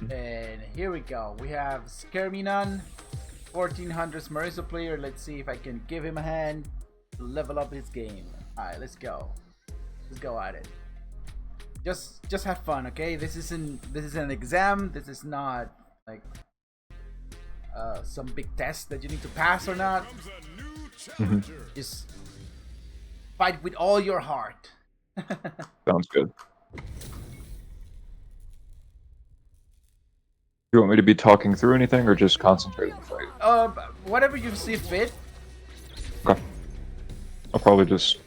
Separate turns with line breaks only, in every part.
And here we go. We have ScareMeNone, 1400 Marisa player. Let's see if I can give him a hand to level up his game. Alright, let's go. Let's go at it. Just have fun, okay? This isn't an exam. This is not like some big test that you need to pass or not. Just fight with all your heart.
Sounds good. You want me to be talking through anything or just concentrate on the fight?
Whatever you see fit.
Okay. I'll probably just...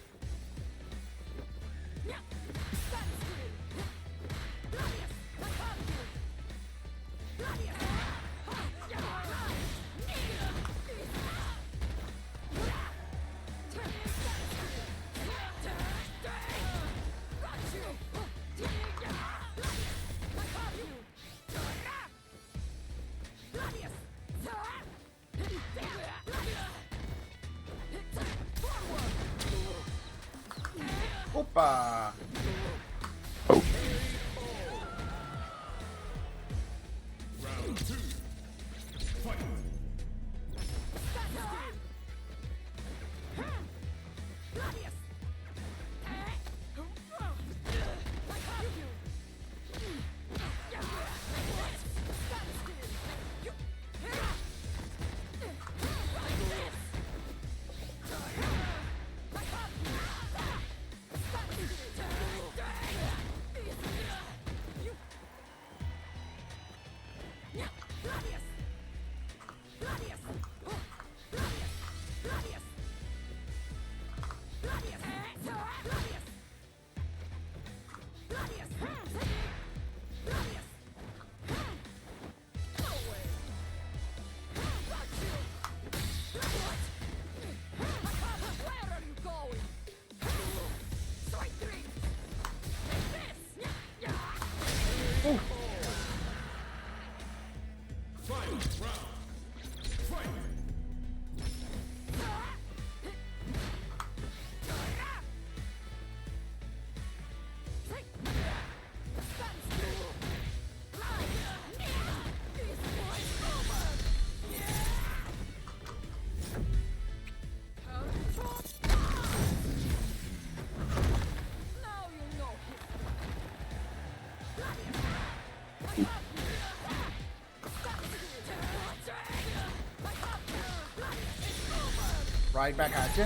Opa!
Oh.
Right back at you.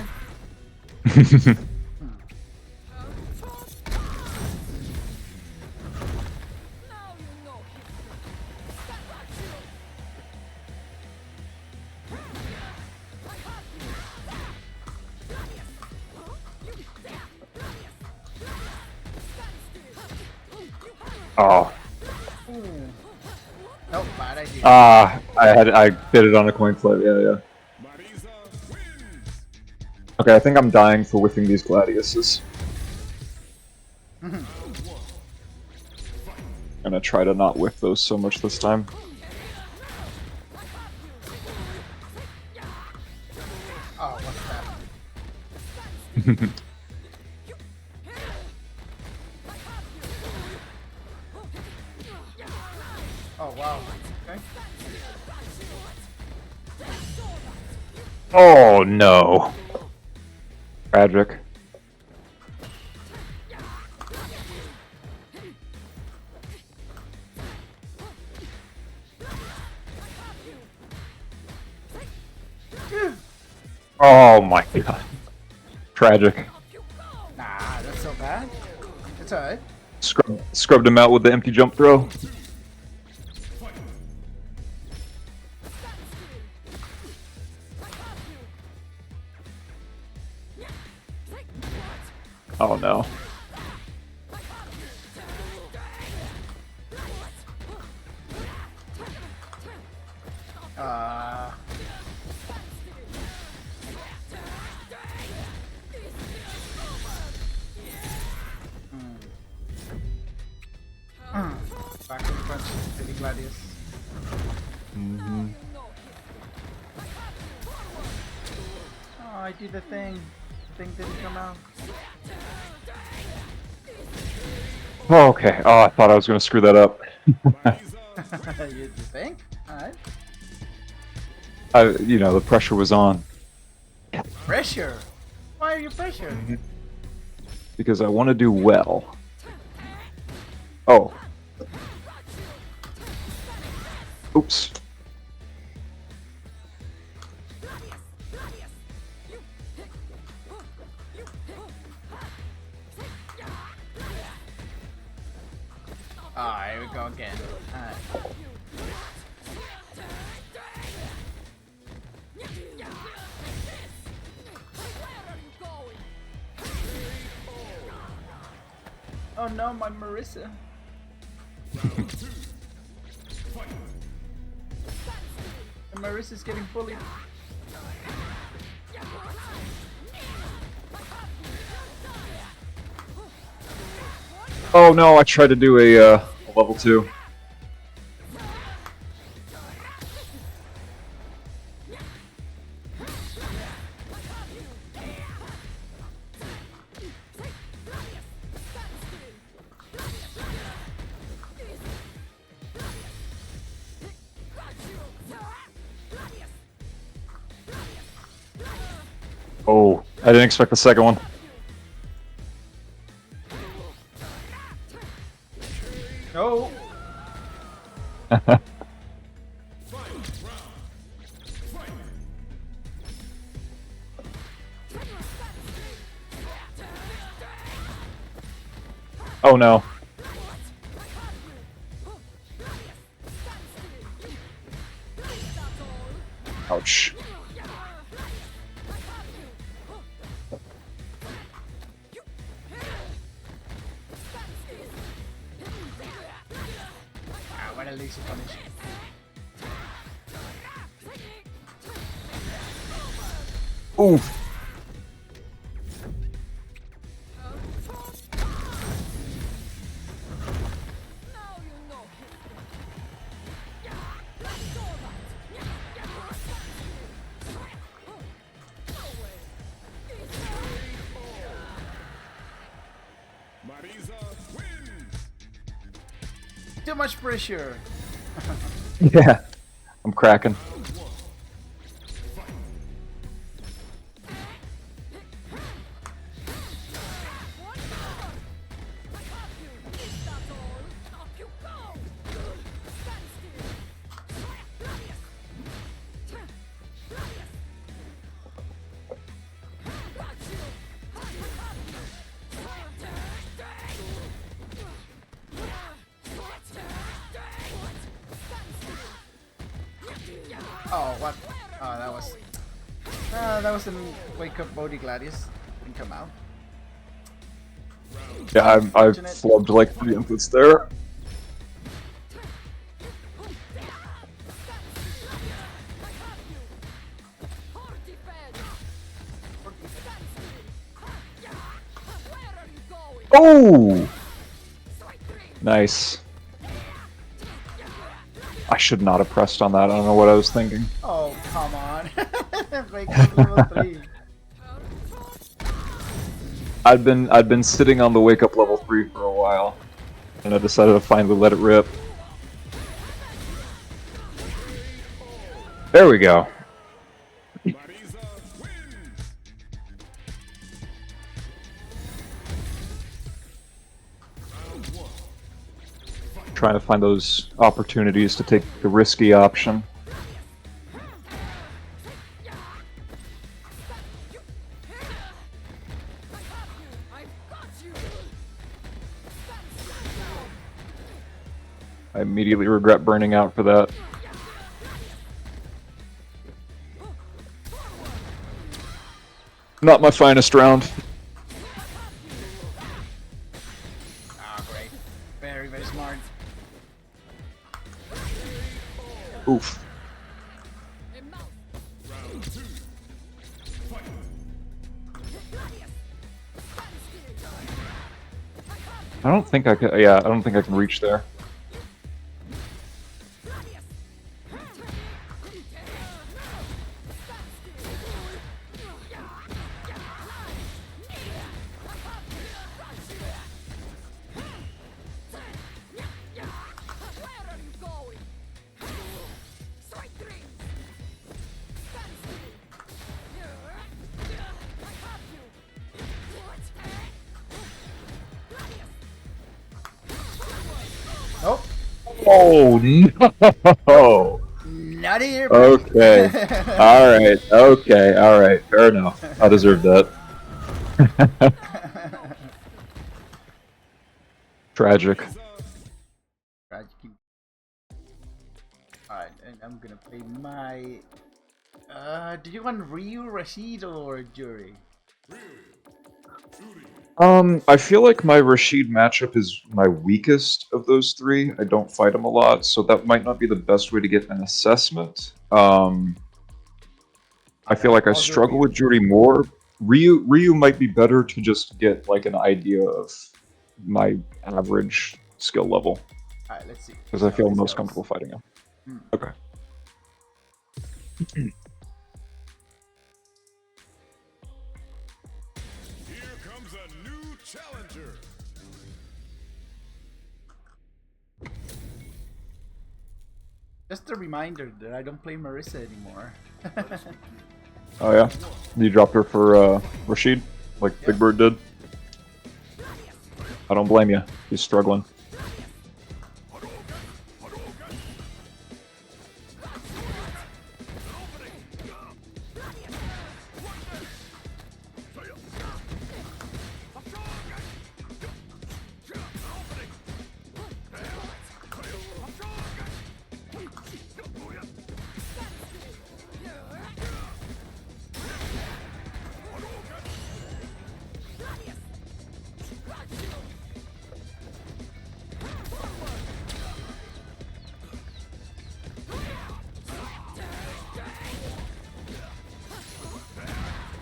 Oh.
Nope, bad idea.
I did it on a coin flip, yeah. Okay, I think I'm dying for whiffing these gladiuses. I'm gonna try to not whiff those so much this time.
Oh, what's that? Oh, wow. Okay.
Oh no. Tragic. Oh my god. Tragic.
Nah, that's so bad. It's alright.
Scrubbed him out with the empty jump throw. Oh no.
Back in punch, City Gladius. Oh, I did the thing. The thing didn't come out.
Oh, okay. Oh, I thought I was gonna screw that up.
You think? Alright.
You know, the pressure was on.
Pressure? Why are you pressured?
Because I want to do well. Oh. Oops.
Ah, here we go again. Alright. Oh no, my Marisa. And Marisa's getting bullied.
Oh no, I tried to do a level 2. Oh, I didn't expect the second one.
No.
Oh no. Ouch.
Ah, what a lazy punish.
Oof.
Marisa wins.
Too much pressure.
Yeah. I'm cracking.
Oh, what? Oh, that was a wake up Bodhi Gladius. Didn't come out.
Yeah, I flubbed like 3 inputs there. Oh! Nice. I should not have pressed on that. I don't know what I was thinking.
Oh, come on. Wake up level 3.
I'd been sitting on the wake up level 3 for a while, and I decided to finally let it rip. There we go.
Marisa wins. Round 1.
Trying to find those opportunities to take the risky option. I immediately regret burning out for that. Not my finest round.
Ah, great. Very, very smart.
Oof.
Round 2. Fight.
I don't think I can. Yeah, I don't think I can reach there. Oh no!
Not here, buddy.
Okay. Alright, okay, alright. Fair enough. I deserve that. Tragic.
Tragic. Alright, and I'm gonna play my... do you want Ryu, Rashid, or Jury?
I feel like my Rashid matchup is my weakest of those three. I don't fight him a lot, so that might not be the best way to get an assessment. I feel like I
I'll do
struggle
Ryu.
with Judy more. Ryu might be better to just get like an idea of my average skill level,
Alright, let's see.
because I
how
feel
this
most
goes.
comfortable fighting him. Okay.
Here comes a new challenger.
Just a reminder that I don't play Marisa anymore.
Oh yeah? You dropped her for Rashid, like Big Bird did? I don't blame you. He's struggling.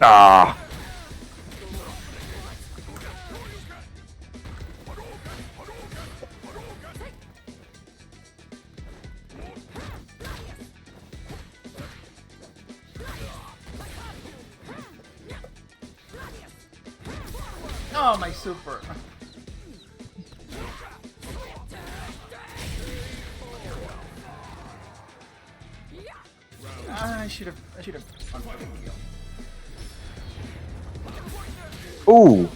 Ah!
Oh, my super. I should have gone for the kill.
Ooh!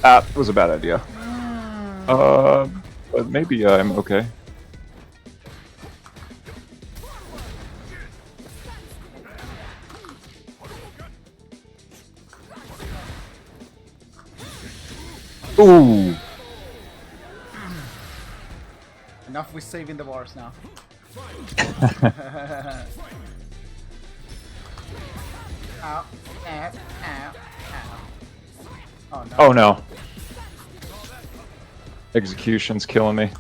That was a bad idea. But maybe I'm okay. Ooh!
Enough with saving the bars now. Ow, ow, ow, ow. Oh no.
Oh no. Execution's killing me.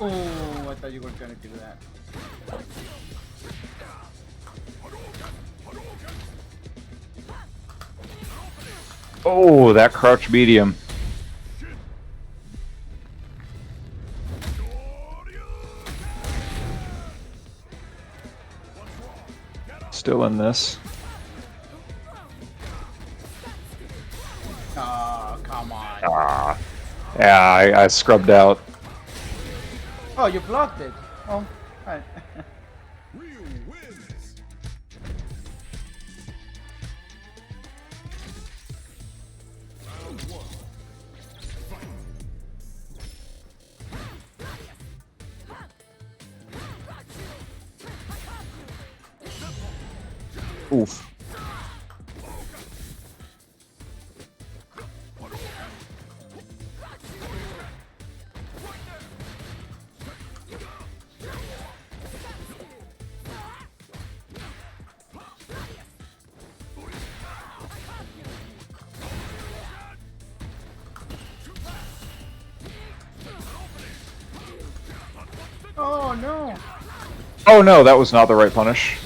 Oh, I thought you were gonna do that.
Oh, that crouch medium. Still in this.
Oh, come on.
Ah. Yeah, I scrubbed out.
Oh, you blocked it. Oh, alright.
Ryu wins. Round one. Fight.
Oof.
Oh no!
Oh no, that was not the right punish.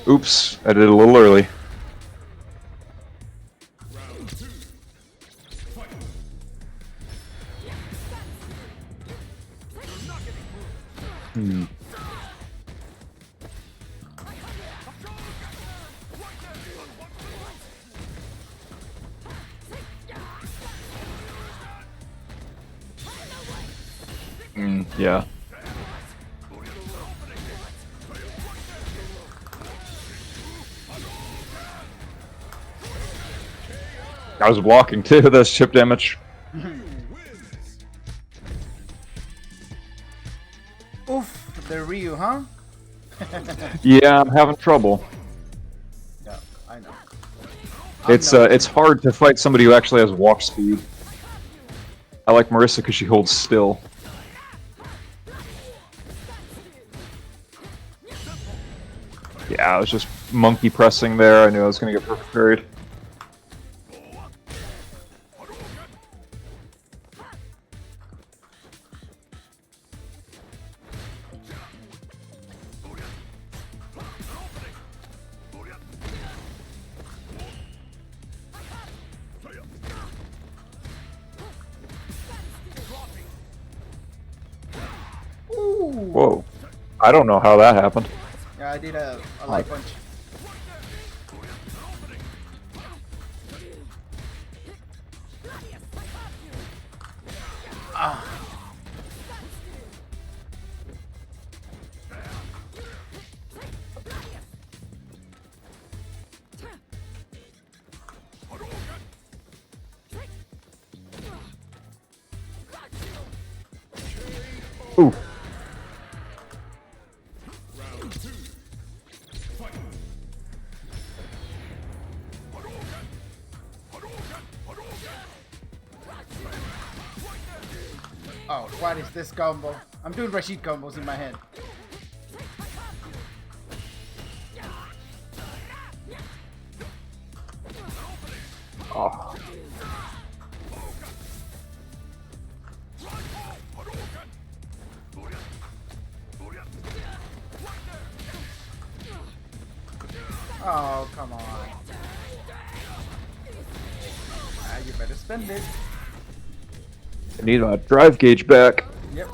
Oops, I did it a little early.
Round 2. Fight.
Hmm. Yeah. I was blocking too, that's chip damage.
Wins.
Oof, the Ryu, huh?
Yeah, I'm having trouble.
Yeah, I know.
It's hard to fight somebody who actually has walk speed. I like Marisa because she holds still. Yeah, I was just monkey pressing there. I knew I was gonna get perfect parried.
Ooh.
Whoa. I don't know how that happened.
Yeah, I did a light punch. Ah.
Ooh.
Round 2. Fight.
Oh, what is this combo? I'm doing Rashid combos in my head.
Oh.
Oh, come on. Ah, you better spend it.
I need my drive gauge back.
Yep.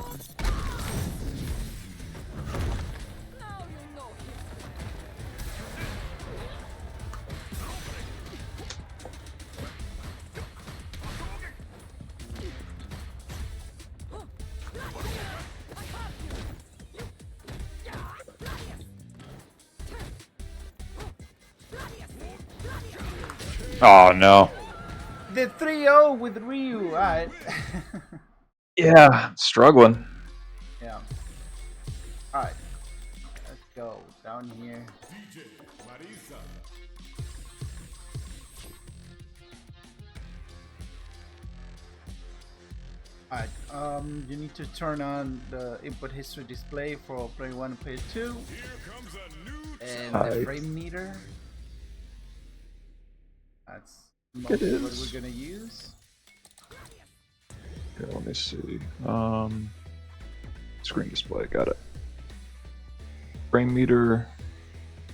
Oh no.
The 3-0 with Ryu. Alright.
Yeah, struggling.
Yeah. Alright. Let's go down here.
DJ Marisa.
Alright, you need to turn on the input history display for player 1 and player 2
Here comes a new
and
Hi.
the frame meter. That's
It
mostly what
is.
we're gonna use.
Here, let me see. Screen display, got it. Frame meter,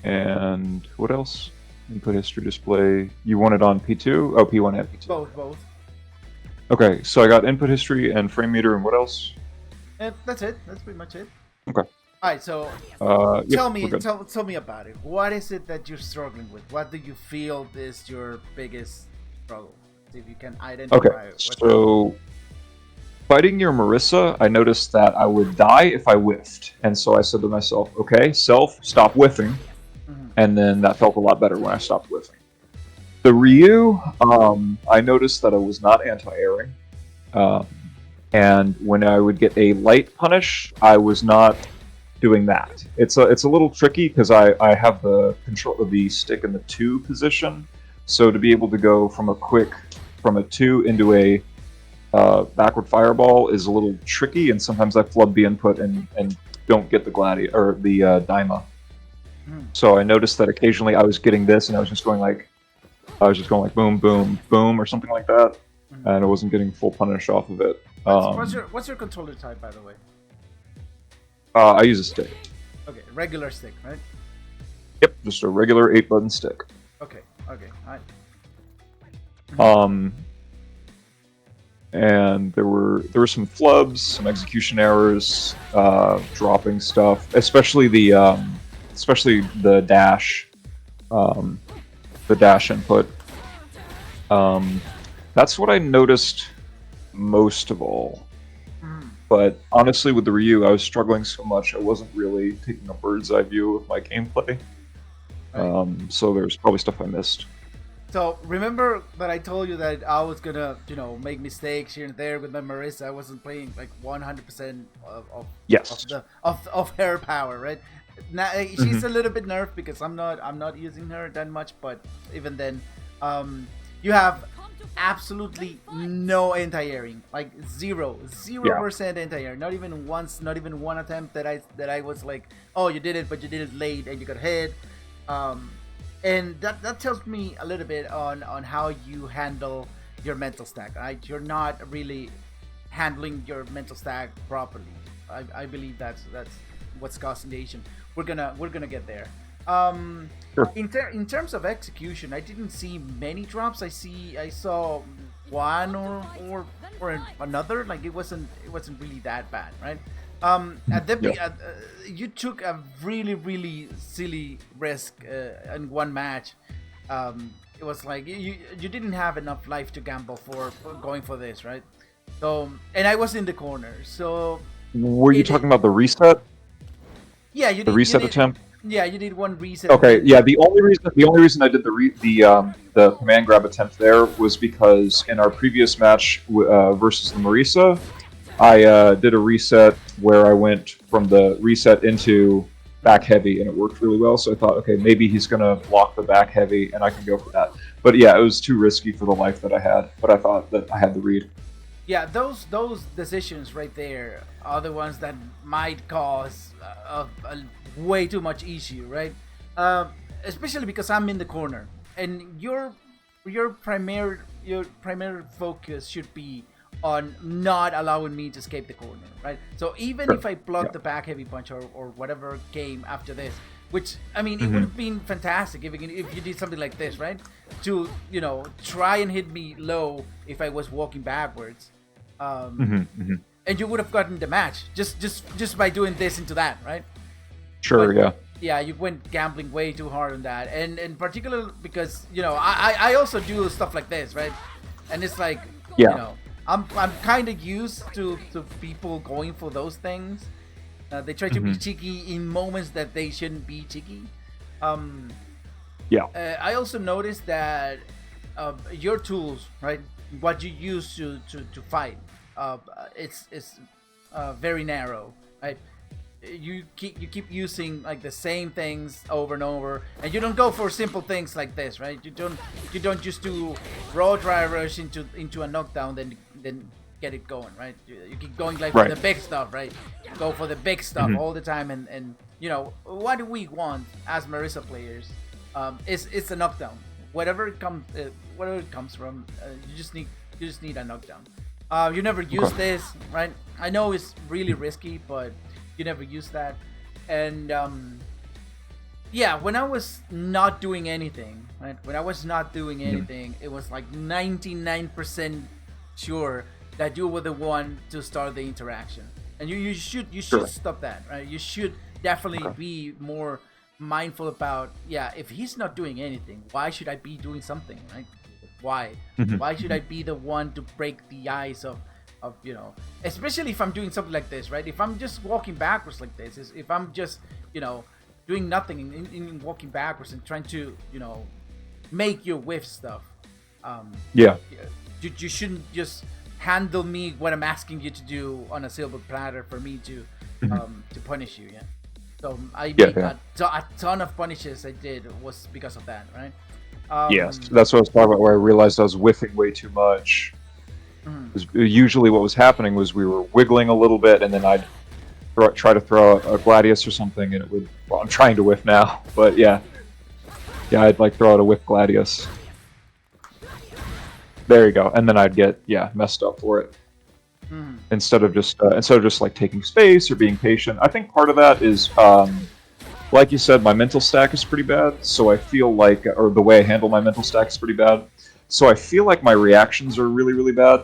and what else? Input history display. You want it on P2? Oh, P1 and P2.
Both.
Okay, so I got input history and frame meter, and what else?
And that's it. That's pretty much it.
Okay.
Alright, so
Yep,
tell
we're
me,
good.
tell me about it. What is it that you're struggling with? What do you feel is your biggest struggle? See if you can identify.
Okay, so fighting your Marisa, I noticed that I would die if I whiffed, and so I said to myself, "Okay, self, stop whiffing," and then that felt a lot better when I stopped whiffing. The Ryu, I noticed that I was not anti-airing, and when I would get a light punish, I was not doing that. It's a little tricky because I have the control of the stick in the 2 position, so to be able to go from a 2 into a backward fireball is a little tricky, and sometimes I flub the input and don't get the Daima. So I noticed that occasionally I was getting this, and I was just going like boom, boom, boom, or something like that, and I wasn't getting full punish off of it.
What's your controller type, by the way?
I use a stick.
Okay, regular stick, right?
Yep, just a regular 8-button stick.
Okay, okay, alright.
And there were some flubs, some execution errors, dropping stuff, especially the dash, input. That's what I noticed most of all. But honestly, with the Ryu, I was struggling so much I wasn't really taking a bird's eye view of my gameplay. So there's probably stuff I missed.
So remember that I told you that I was gonna, make mistakes here and there with my Marisa. I wasn't playing like 100%
Yes.
of her power, right? Now she's a little bit nerfed because I'm not using her that much, but even then, you have absolutely no anti-airing, like 0% anti-air. Not even once, not even one attempt that I was like, oh, you did it, but you did it late and you got hit. And that tells me a little bit on how you handle your mental stack. Right? You're not really handling your mental stack properly. I believe that's what's causing the issue. We're gonna get there.
Sure.
In terms of execution, I didn't see many drops. I saw one or another. Like it wasn't really that bad, right? You took a really silly risk in one match. It was like you didn't have enough life to gamble for going for this, right? So, and I was in the corner. So,
were you talking about the reset?
Yeah, you did
the reset attempt.
Yeah, you did one reset.
Okay, yeah. The only reason I did the command grab attempt there was because in our previous match versus the Marisa, I did a reset where I went from the reset into back heavy, and it worked really well. So I thought, okay, maybe he's gonna block the back heavy, and I can go for that. But yeah, it was too risky for the life that I had. But I thought that I had the read.
Yeah, those decisions right there are the ones that might cause a way too much issue, right? Especially because I'm in the corner, and your primary focus should be on not allowing me to escape the corner, right? So even if I block the back heavy punch or whatever game after this, which I mean, it would have been fantastic if you did something like this, right? To try and hit me low if I was walking backwards, and you would have gotten the match just by doing this into that, right?
Sure,
but,
yeah.
Yeah, you went gambling way too hard on that, and in particular because I also do stuff like this, right? And it's like I'm kind of used to people going for those things. They try to be cheeky in moments that they shouldn't be cheeky. I also noticed that your tools, right, what you use to fight, it's very narrow, right? You keep using like the same things over and over, and you don't go for simple things like this, right? You don't just do raw dry rush into a knockdown, then get it going, right? You keep going like for the big stuff, right? Go for the big stuff all the time, and what do we want as Marisa players? It's a knockdown. Whatever it comes from, you just need a knockdown. You never use this, right? I know it's really risky, but you never use that. And when I was not doing anything, right? When I was not doing anything, it was like 99% sure that you were the one to start the interaction, and you should stop that, right? You should definitely be more mindful about if he's not doing anything, why should I be doing something, right? Why should I be the one to break the ice of especially if I'm doing something like this, right? If I'm just walking backwards like this, if I'm just doing nothing in walking backwards and trying to make your whiff stuff, you shouldn't just handle me what I'm asking you to do on a silver platter for me to punish you. So I made a ton of punishes I did was because of that, right?
Yes, that's what I was talking about, where I realized I was whiffing way too much. Usually what was happening was we were wiggling a little bit, and then I'd try to throw a Gladius or something, and it would... Well, I'm trying to whiff now, but I'd like throw out a whiff Gladius. There you go, and then I'd get, messed up for it. instead of just like taking space or being patient. I think part of that is, like you said, my mental stack is pretty bad. So I feel like, or the way I handle my mental stack is pretty bad. So I feel like my reactions are really, really bad.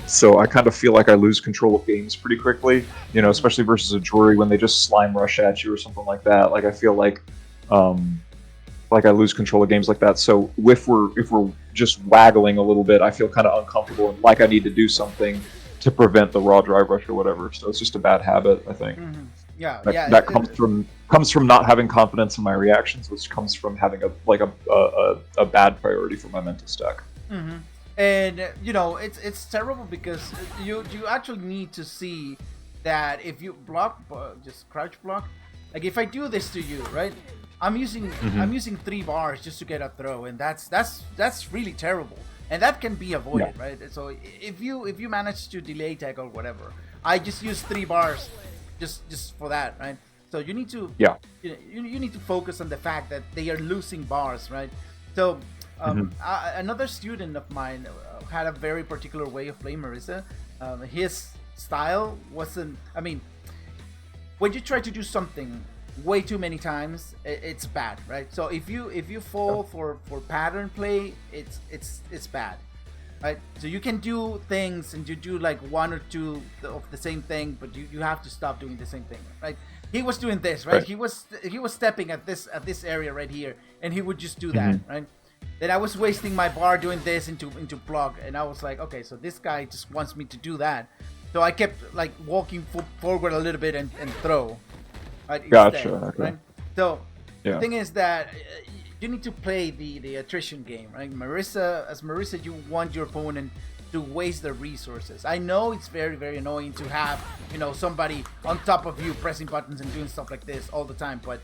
So I kind of feel like I lose control of games pretty quickly, you know, especially versus a jury when they just slime rush at you or something like that. Like I feel like I lose control of games like that. So if we're just waggling a little bit, I feel kind of uncomfortable and like I need to do something to prevent the raw drive rush or whatever. So it's just a bad habit, I think.
Yeah,
That comes from not having confidence in my reactions, which comes from having a bad priority for my mental stack.
And you know it's terrible because you actually need to see that if you block, just crouch block. Like if I do this to you, right? I'm using 3 bars just to get a throw, and that's really terrible. And that can be avoided, right? So if you manage to delay tag or whatever, I just use 3 bars, just for that, right? So you need to you need to focus on the fact that they are losing bars, right? So another student of mine had a very particular way of playing Marisa. His style wasn't. I mean, when you try to do something way too many times, it's bad, right? So if you fall for pattern play, it's bad, right? So you can do things and you do like 1 or 2 of the same thing, but you have to stop doing the same thing, right? He was doing this, right? He was stepping at this area right here, and he would just do that, right? Then I was wasting my bar doing this into block, and I was like, okay, so this guy just wants me to do that. So I kept like walking forward a little bit and throw. Right,
Gotcha.
instead,
Okay.
right? So the thing is that you need to play the attrition game, right? As Marisa, you want your opponent to waste their resources. I know it's very, very annoying to have, you know, somebody on top of you pressing buttons and doing stuff like this all the time, but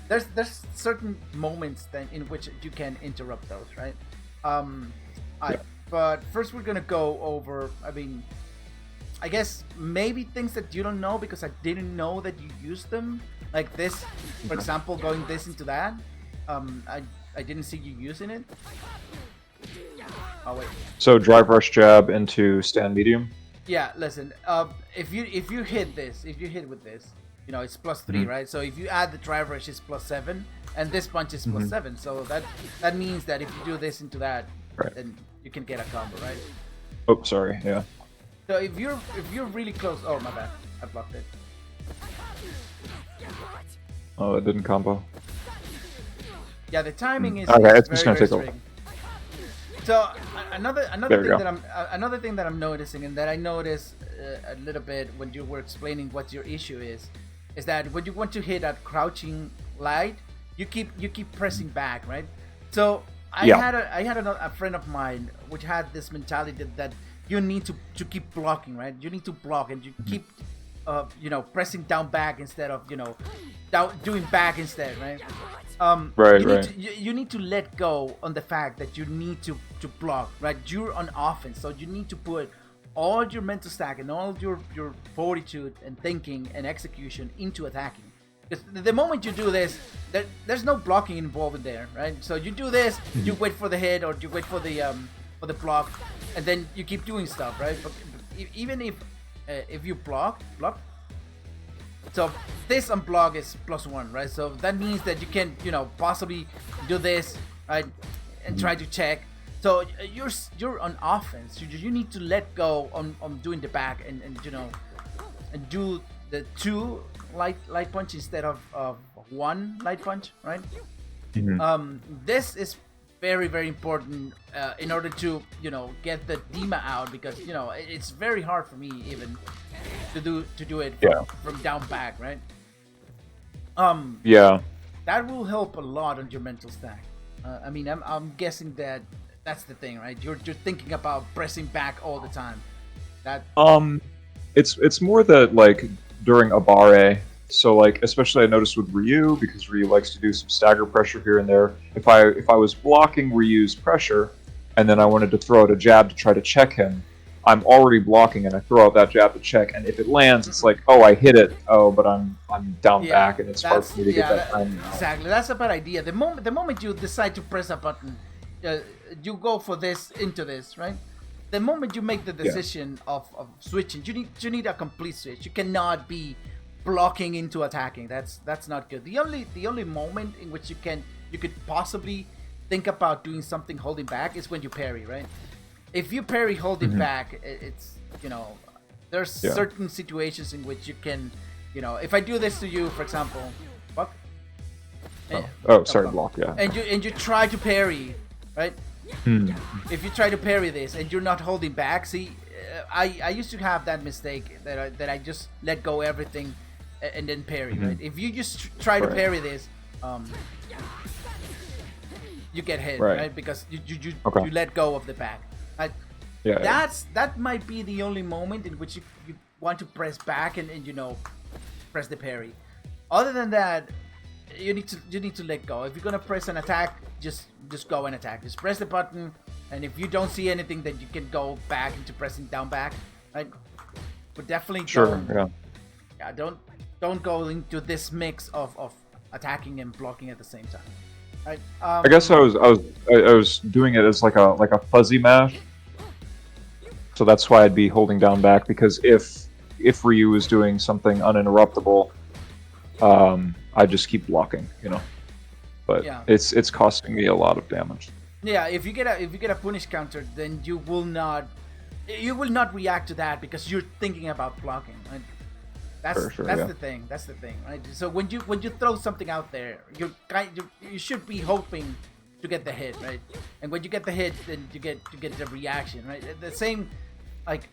there's certain moments then in which you can interrupt those, right? But first we're gonna go over, I mean, I guess maybe things that you don't know because I didn't know that you used them, like this, for example, going this into that. I didn't see you using it. Oh wait.
So drive rush jab into stand medium.
Yeah, listen. If you hit with this, you know it's +3, right? So if you add the drive rush, it's +7, and this punch is +7. So that means that if you do this into that, then you can get a combo, right?
Oh, sorry. Yeah.
So if you're really close, oh my bad, I blocked it.
Oh, it didn't combo.
Yeah, the timing is
okay. It's
very,
just gonna
very
take a
strict. So another thing that I'm noticing, and that I noticed a little bit when you were explaining what your issue is that when you want to hit at crouching light, you keep pressing back, right? So I had a friend of mine which had this mentality that you need to keep blocking, right? You need to block, and you keep you know, pressing down back instead of, you know, doing back instead, right? You need to let go on the fact that you need to block, right? You're on offense, so you need to put all your mental stack and all your fortitude and thinking and execution into attacking. Because the moment you do this, there's no blocking involved in there, right? So you do this, you wait for the hit, or you wait for the block, and then you keep doing stuff, right? But even if you block, so this unblock is +1, right? So that means that you can, you know, possibly do this, right, and try to check. So you're on offense. You need to let go on doing the back and you know, and do the 2 light punch instead of 1 light punch, right? This is very, very important in order to, you know, get the Dima out, because, you know, it's very hard for me even to do it from down back, right? That will help a lot on your mental stack. I mean, I'm guessing that that's the thing, right? You're thinking about pressing back all the time. That
it's more that, like, during a barre. So, like, especially I noticed with Ryu, because Ryu likes to do some stagger pressure here and there. If I was blocking Ryu's pressure, and then I wanted to throw out a jab to try to check him, I'm already blocking, and I throw out that jab to check, and if it lands, it's like, oh, I hit it, oh, but I'm down back, and it's hard for me to get that time.
Exactly, that's a bad idea. The moment you decide to press a button, you go for this into this, right? the moment you make the decision of switching, you need a complete switch. You cannot be blocking into attacking. That's not good. The only moment in which you could possibly think about doing something holding back is when you parry, right? If you parry holding back, it's, you know, there's certain situations in which you can, you know, if I do this to you, for example, fuck.
Sorry, block, yeah.
And you try to parry, right? If you try to parry this and you're not holding back, see, I used to have that mistake that I just let go everything and then parry, right? If you just try to parry this, you get hit, right? Because you let go of the back. That might be the only moment in which you want to press back and you know, press the parry. Other than that, you need to let go. If you're gonna press an attack, just go and attack. Just press the button, and if you don't see anything, then you can go back into pressing down back, right? But definitely don't go into this mix of attacking and blocking at the same time, right?
I guess I was doing it as like a fuzzy mash, so that's why I'd be holding down back, because if Ryu is doing something uninterruptible, I just keep blocking, you know. But it's costing me a lot of damage.
Yeah, if you get a punish counter, then you will not react to that because you're thinking about blocking, right? That's the thing. That's the thing, right? So when you throw something out there, you should be hoping to get the hit, right? And when you get the hit, then you get the reaction, right? The same, like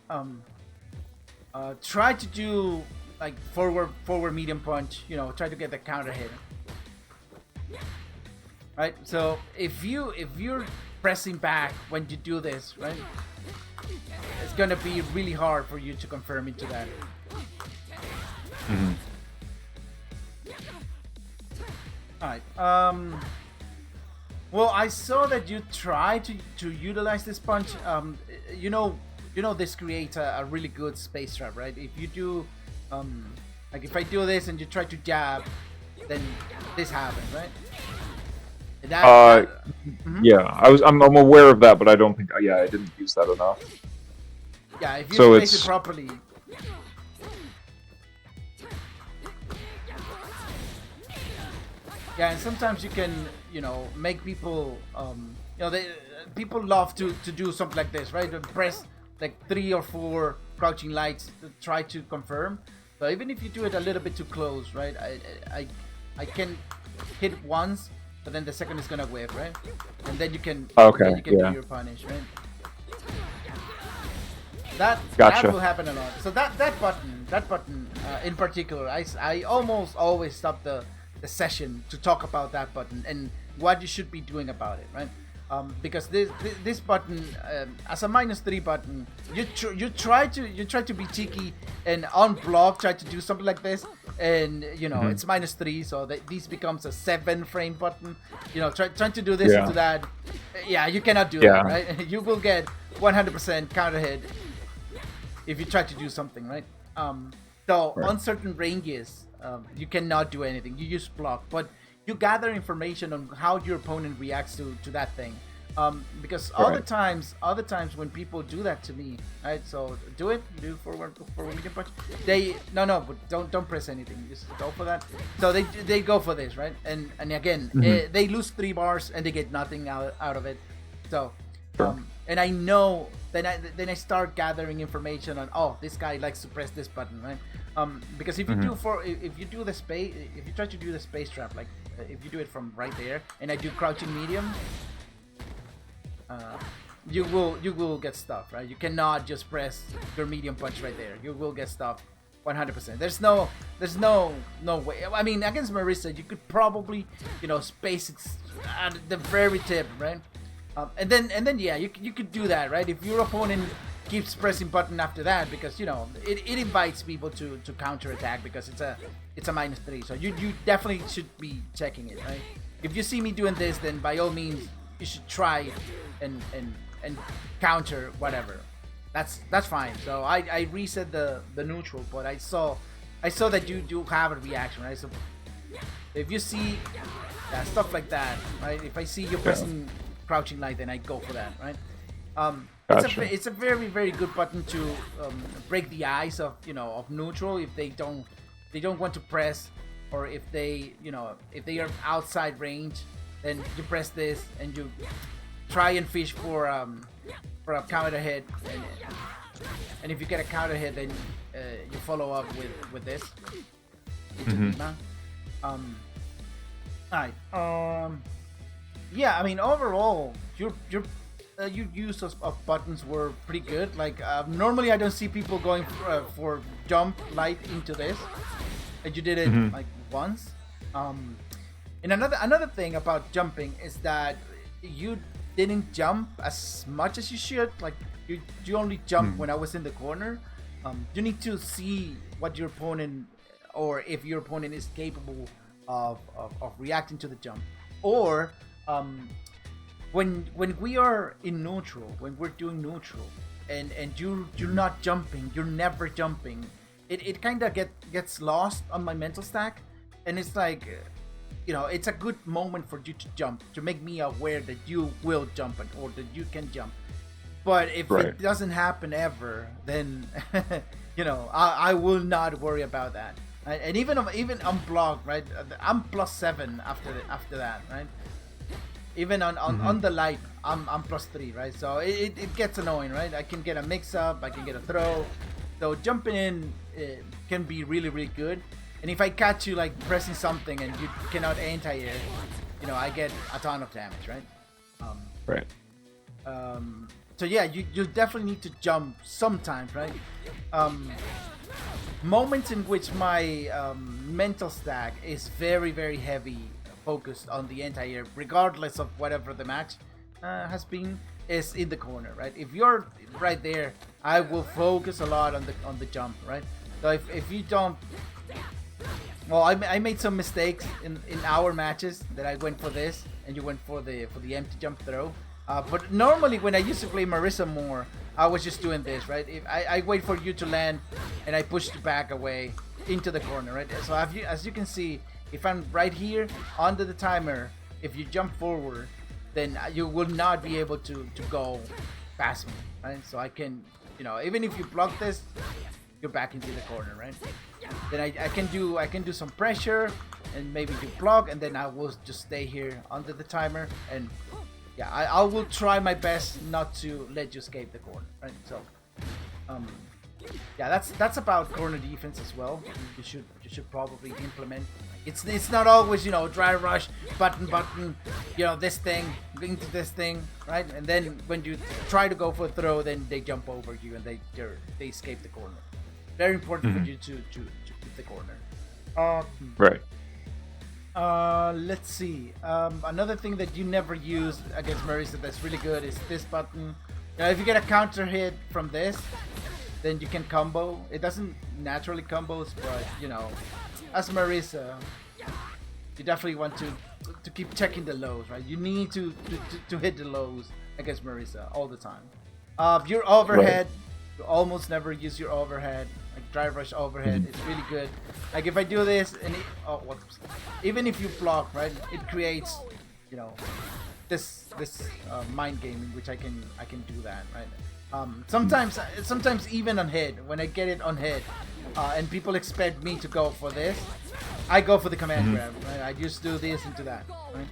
try to do like forward medium punch, you know, try to get the counter hit. Right? So if you're pressing back when you do this, right? It's gonna be really hard for you to confirm into that. Alright. Well, I saw that you try to utilize this punch. You know this creates a really good space trap, right? If you do like if I do this and you try to jab, then this happens, right?
Yeah, I'm aware of that, but I don't think I didn't use that enough.
Yeah, if you space it properly. Yeah, and sometimes you can, you know, make people, you know, people love to do something like this, right? To press like 3 or 4 crouching lights to try to confirm. So even if you do it a little bit too close, right? I can hit once, but then the second is gonna whip, right? And then you can do your punish, right? That will happen a lot. So that button in particular, I almost always stop the session to talk about that button and what you should be doing about it, right? Because this button, as a -3 button, you try to be cheeky and unblock, try to do something like this, and you know it's -3, so this becomes a 7-frame button. You know, trying to do this into that. Yeah, you cannot do that, right? You will get 100% counter hit if you try to do something, right? On certain ranges, you cannot do anything. You use block, but you gather information on how your opponent reacts to that thing. Because other times when people do that to me, right? So do forward medium punch. But don't press anything. Just go for that. So they go for this, right? And again, they lose 3 bars and they get nothing out of it. So and I know then I start gathering information on, oh, this guy likes to press this button, right? Because if you do the space, if you try to do the space trap, like if you do it from right there, and I do crouching medium, you will get stuffed, right? You cannot just press your medium punch right there. You will get stuffed 100%. There's no way. I mean, against Marisa, you could probably, you know, space it at the very tip, right? And then you could do that, right? If your opponent keeps pressing button after that, because you know it invites people to counter attack because it's a -3. So you definitely should be checking it, right? If you see me doing this, then by all means you should try and counter whatever. That's fine. So I reset the neutral, but I saw that you do have a reaction, right? So if you see stuff like that, right? If I see you pressing crouching light, then I go for that, right?
Gotcha.
It's a very very good button to break the ice of of neutral if they don't want to press, or if they if they are outside range, then you press this and you try and fish for a counter hit, and if you get a counter hit, then you follow up with this. Alright. Yeah, I mean overall, your use of buttons were pretty good. Like normally I don't see people going for jump light into this, and you did it like once. And another thing about jumping is that you didn't jump as much as you should. Like you only jump when I was in the corner. You need to see what your opponent, or if your opponent is capable of reacting to the jump, or when we are in neutral, when we're doing neutral, and you're not jumping, you're never jumping, it kind of gets lost on my mental stack, and it's like it's a good moment for you to jump, to make me aware that you will jump or that you can jump. But if it doesn't happen ever, then I will not worry about that. Right? And even unblocked, right? I'm +7 after that, right? Even on the light, I'm +3, right? So it gets annoying, right? I can get a mix-up, I can get a throw. So jumping in can be really, really good. And if I catch you like pressing something and you cannot anti-air, I get a ton of damage, right?
Right.
So yeah, you definitely need to jump sometimes, right? Moments in which my mental stack is very, very heavy, focused on the anti-air, regardless of whatever the match has been, is in the corner, right? If you're right there, I will focus a lot on the jump, right? So if you jump, well, I made some mistakes in our matches that I went for this and you went for the empty jump throw. But normally when I used to play Marisa more, I was just doing this, right? If I wait for you to land and I push you back away into the corner, right? So as you can see, if I'm right here under the timer, if you jump forward, then you will not be able to go past me, right? So I can, even if you block this, you're back into the corner, right? Then I can do some pressure and maybe you block, and then I will just stay here under the timer, and yeah, I will try my best not to let you escape the corner, right? So yeah, that's about corner defense as well. You should probably implement. It's not always dry rush button this thing into this thing, right? And then when you try to go for a throw, then they jump over you and they escape the corner. Very important for you to keep the corner.
Right.
Let's see. Another thing that you never use against Marisa that's really good is this button. If you get a counter hit from this, then you can combo. It doesn't naturally combos, but as Marisa, you definitely want to keep checking the lows, right? You need to hit the lows against Marisa all the time. Your overhead, you almost never use your overhead. Like drive rush overhead, it's really good. Like if I do this and even if you block, right, it creates this mind game in which I can do that, right? Sometimes even on hit, when I get it on hit, and people expect me to go for this, I go for the command grab, right? I just do this into that, right?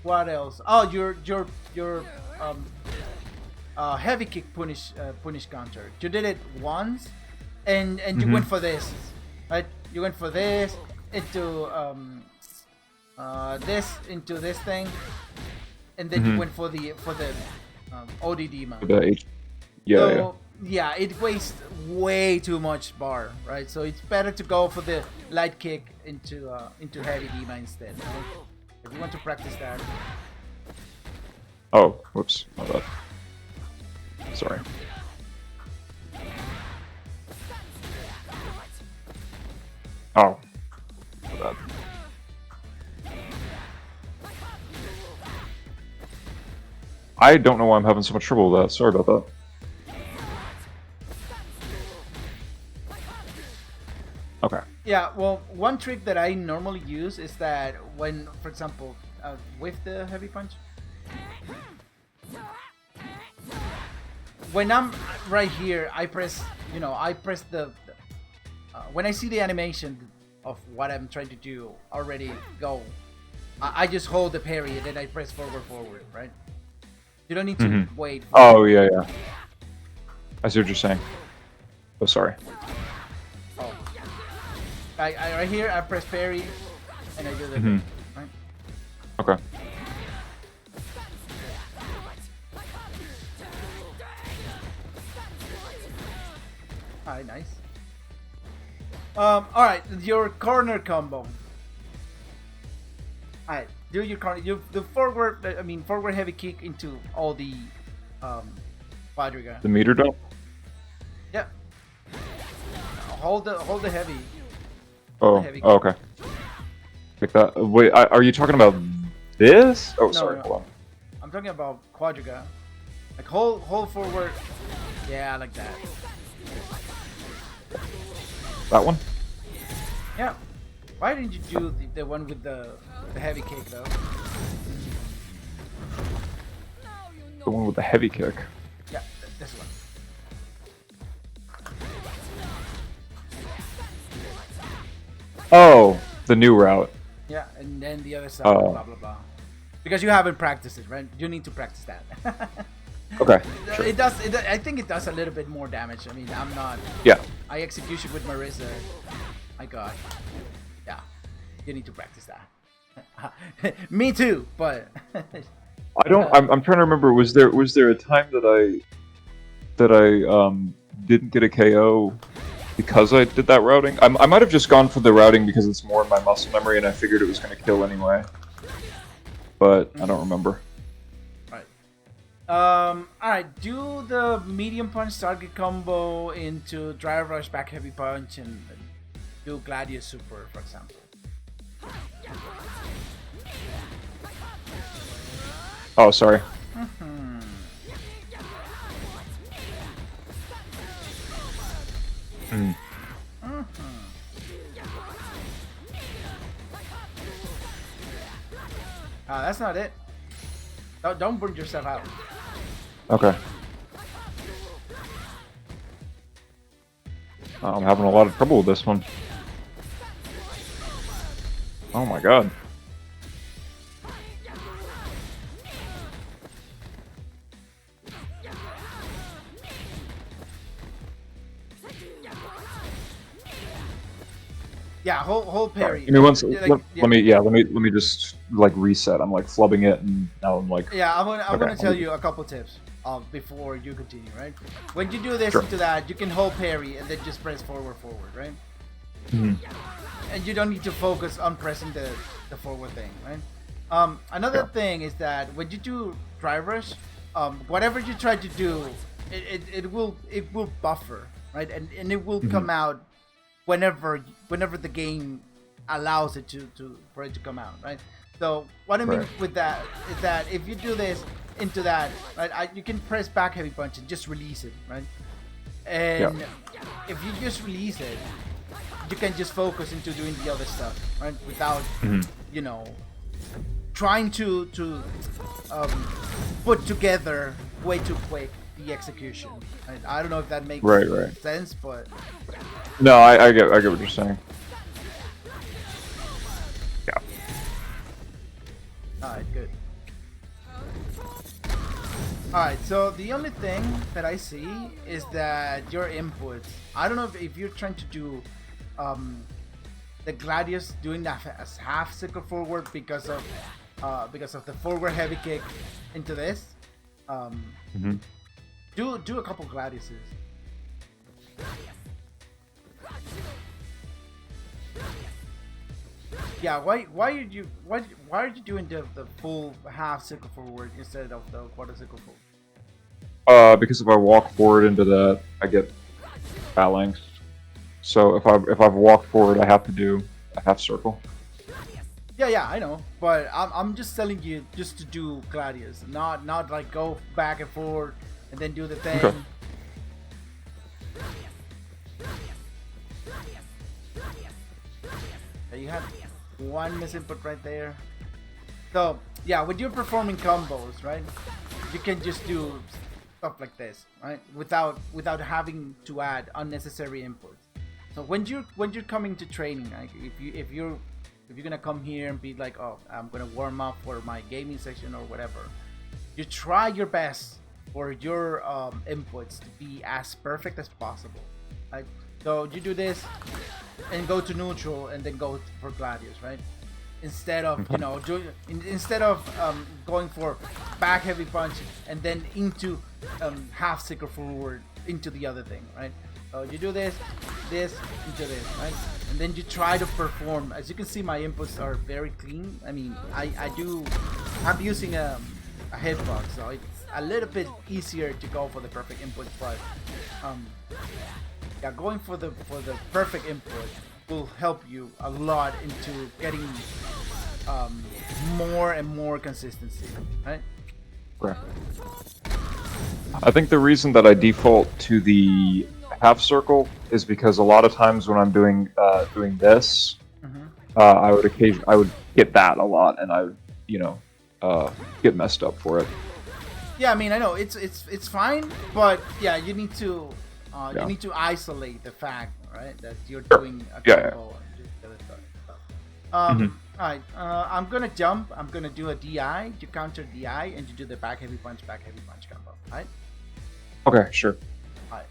What else? Oh, your heavy kick punish counter. You did it once, and you went for this, right? You went for this into this thing, and then you went for the ODD mount. Yeah, it wastes way too much bar, right? So it's better to go for the light kick into heavy Dima instead. Right? If you want to practice that.
Oh, whoops, my bad. Sorry. Oh, my bad. I don't know why I'm having so much trouble with that. Sorry about that. Okay.
Yeah, well, one trick that I normally use is that when, for example, with the heavy punch. When I'm right here, I press, I press the when I see the animation of what I'm trying to do already go, I just hold the parry and then I press forward, right? You don't need to wait.
Oh, yeah. I see what you're saying. Oh, sorry.
Oh. Right here, I press parry and I do the thing, right?
Okay.
Alright, nice. Alright, your corner combo. Alright, do your corner. The forward heavy kick into all the quadriga.
The meter dump?
Yeah. Hold the heavy.
Oh,
heavy
oh, okay. Like that. Wait, are you talking about this? Oh, sorry.
No.
Hold on.
I'm talking about quadriga. Like hold forward. Yeah, like that.
That one?
Yeah. Why didn't you do the one with the heavy kick though?
The one with the heavy kick.
Yeah, this one.
Oh, the new route.
Yeah, and then the other side,
Oh.
blah blah blah. Because you haven't practiced it, right? You need to practice that.
Okay. Sure.
It does. I think it does a little bit more damage. I mean, I'm not.
Yeah.
I execution with Marisa. My God. Yeah. You need to practice that. Me too, but.
I don't. I'm trying to remember. Was there a time that I didn't get a KO because I did that routing? I might have just gone for the routing because it's more in my muscle memory, and I figured it was going to kill anyway. But I don't remember.
Alright, do the medium punch target combo into drive rush back heavy punch and do Gladius super, for example.
Oh, sorry.
That's not it. Don't burn yourself out.
Okay. I'm having a lot of trouble with this one. Oh my god.
Yeah, hold parry.
Give me one.
Like,
let me just like reset. I'm like flubbing it, and now I'm like.
Yeah, I'm gonna tell
okay.
you a couple tips before you continue, right? When you do this
Sure.
into that, you can hold parry and then just press forward, right?
Mhm.
And you don't need to focus on pressing the forward thing, right? Another
Yeah.
thing is that when you do drive rush, whatever you try to do, it will buffer, right? And it will come out whenever the game allows it for it to come out, right? So what I mean
Right.
with that is that if you do this into that, right, you can press back heavy punch and just release it, right? And if you just release it, you can just focus into doing the other stuff, right? Without trying to put together way too quick the execution. Right? I don't know if that makes
Right.
sense, but
No, I get what you're saying. Yeah.
alright, good. Alright, so the only thing that I see is that your inputs, I don't know if you're trying to do the Gladius doing that as half circle forward because of the forward heavy kick into this. Do a couple Gladiuses. Yeah, why are you doing the full half circle forward instead of the quarter circle forward?
Because if I walk forward into that, I get phalanx. So if I've walked forward, I have to do a half circle.
Yeah, I know, but I'm just telling you just to do Gladius, not like go back and forth and then do the thing.
Okay.
Yeah, you have one misinput right there. So yeah, when you're performing combos, right, you can just do stuff like this, right, without having to add unnecessary inputs. So when you're coming to training, like if you're gonna come here and be like, oh, I'm gonna warm up for my gaming session or whatever, you try your best for your inputs to be as perfect as possible. Right? So you do this and go to neutral and then go for Gladius, right? Instead of instead of going for back heavy punch and then into half sticker forward into the other thing, right? So you do this into this, right? And then you try to perform. As you can see, my inputs are very clean. I mean, I'm using a hitbox, so it's a little bit easier to go for the perfect input, but yeah, going for the perfect input will help you a lot into getting more and more consistency, right?
Okay. I think the reason that I default to the half circle is because a lot of times when I'm doing this, I would get that a lot, and I would get messed up for it.
Yeah, I mean, I know it's fine, but yeah, you need to isolate the fact, right, that you're doing a combo and just the other stuff. Alright, I'm gonna jump. I'm gonna do a DI. You counter DI and you do the back heavy punch combo. Alright.
Okay, sure.
Alright.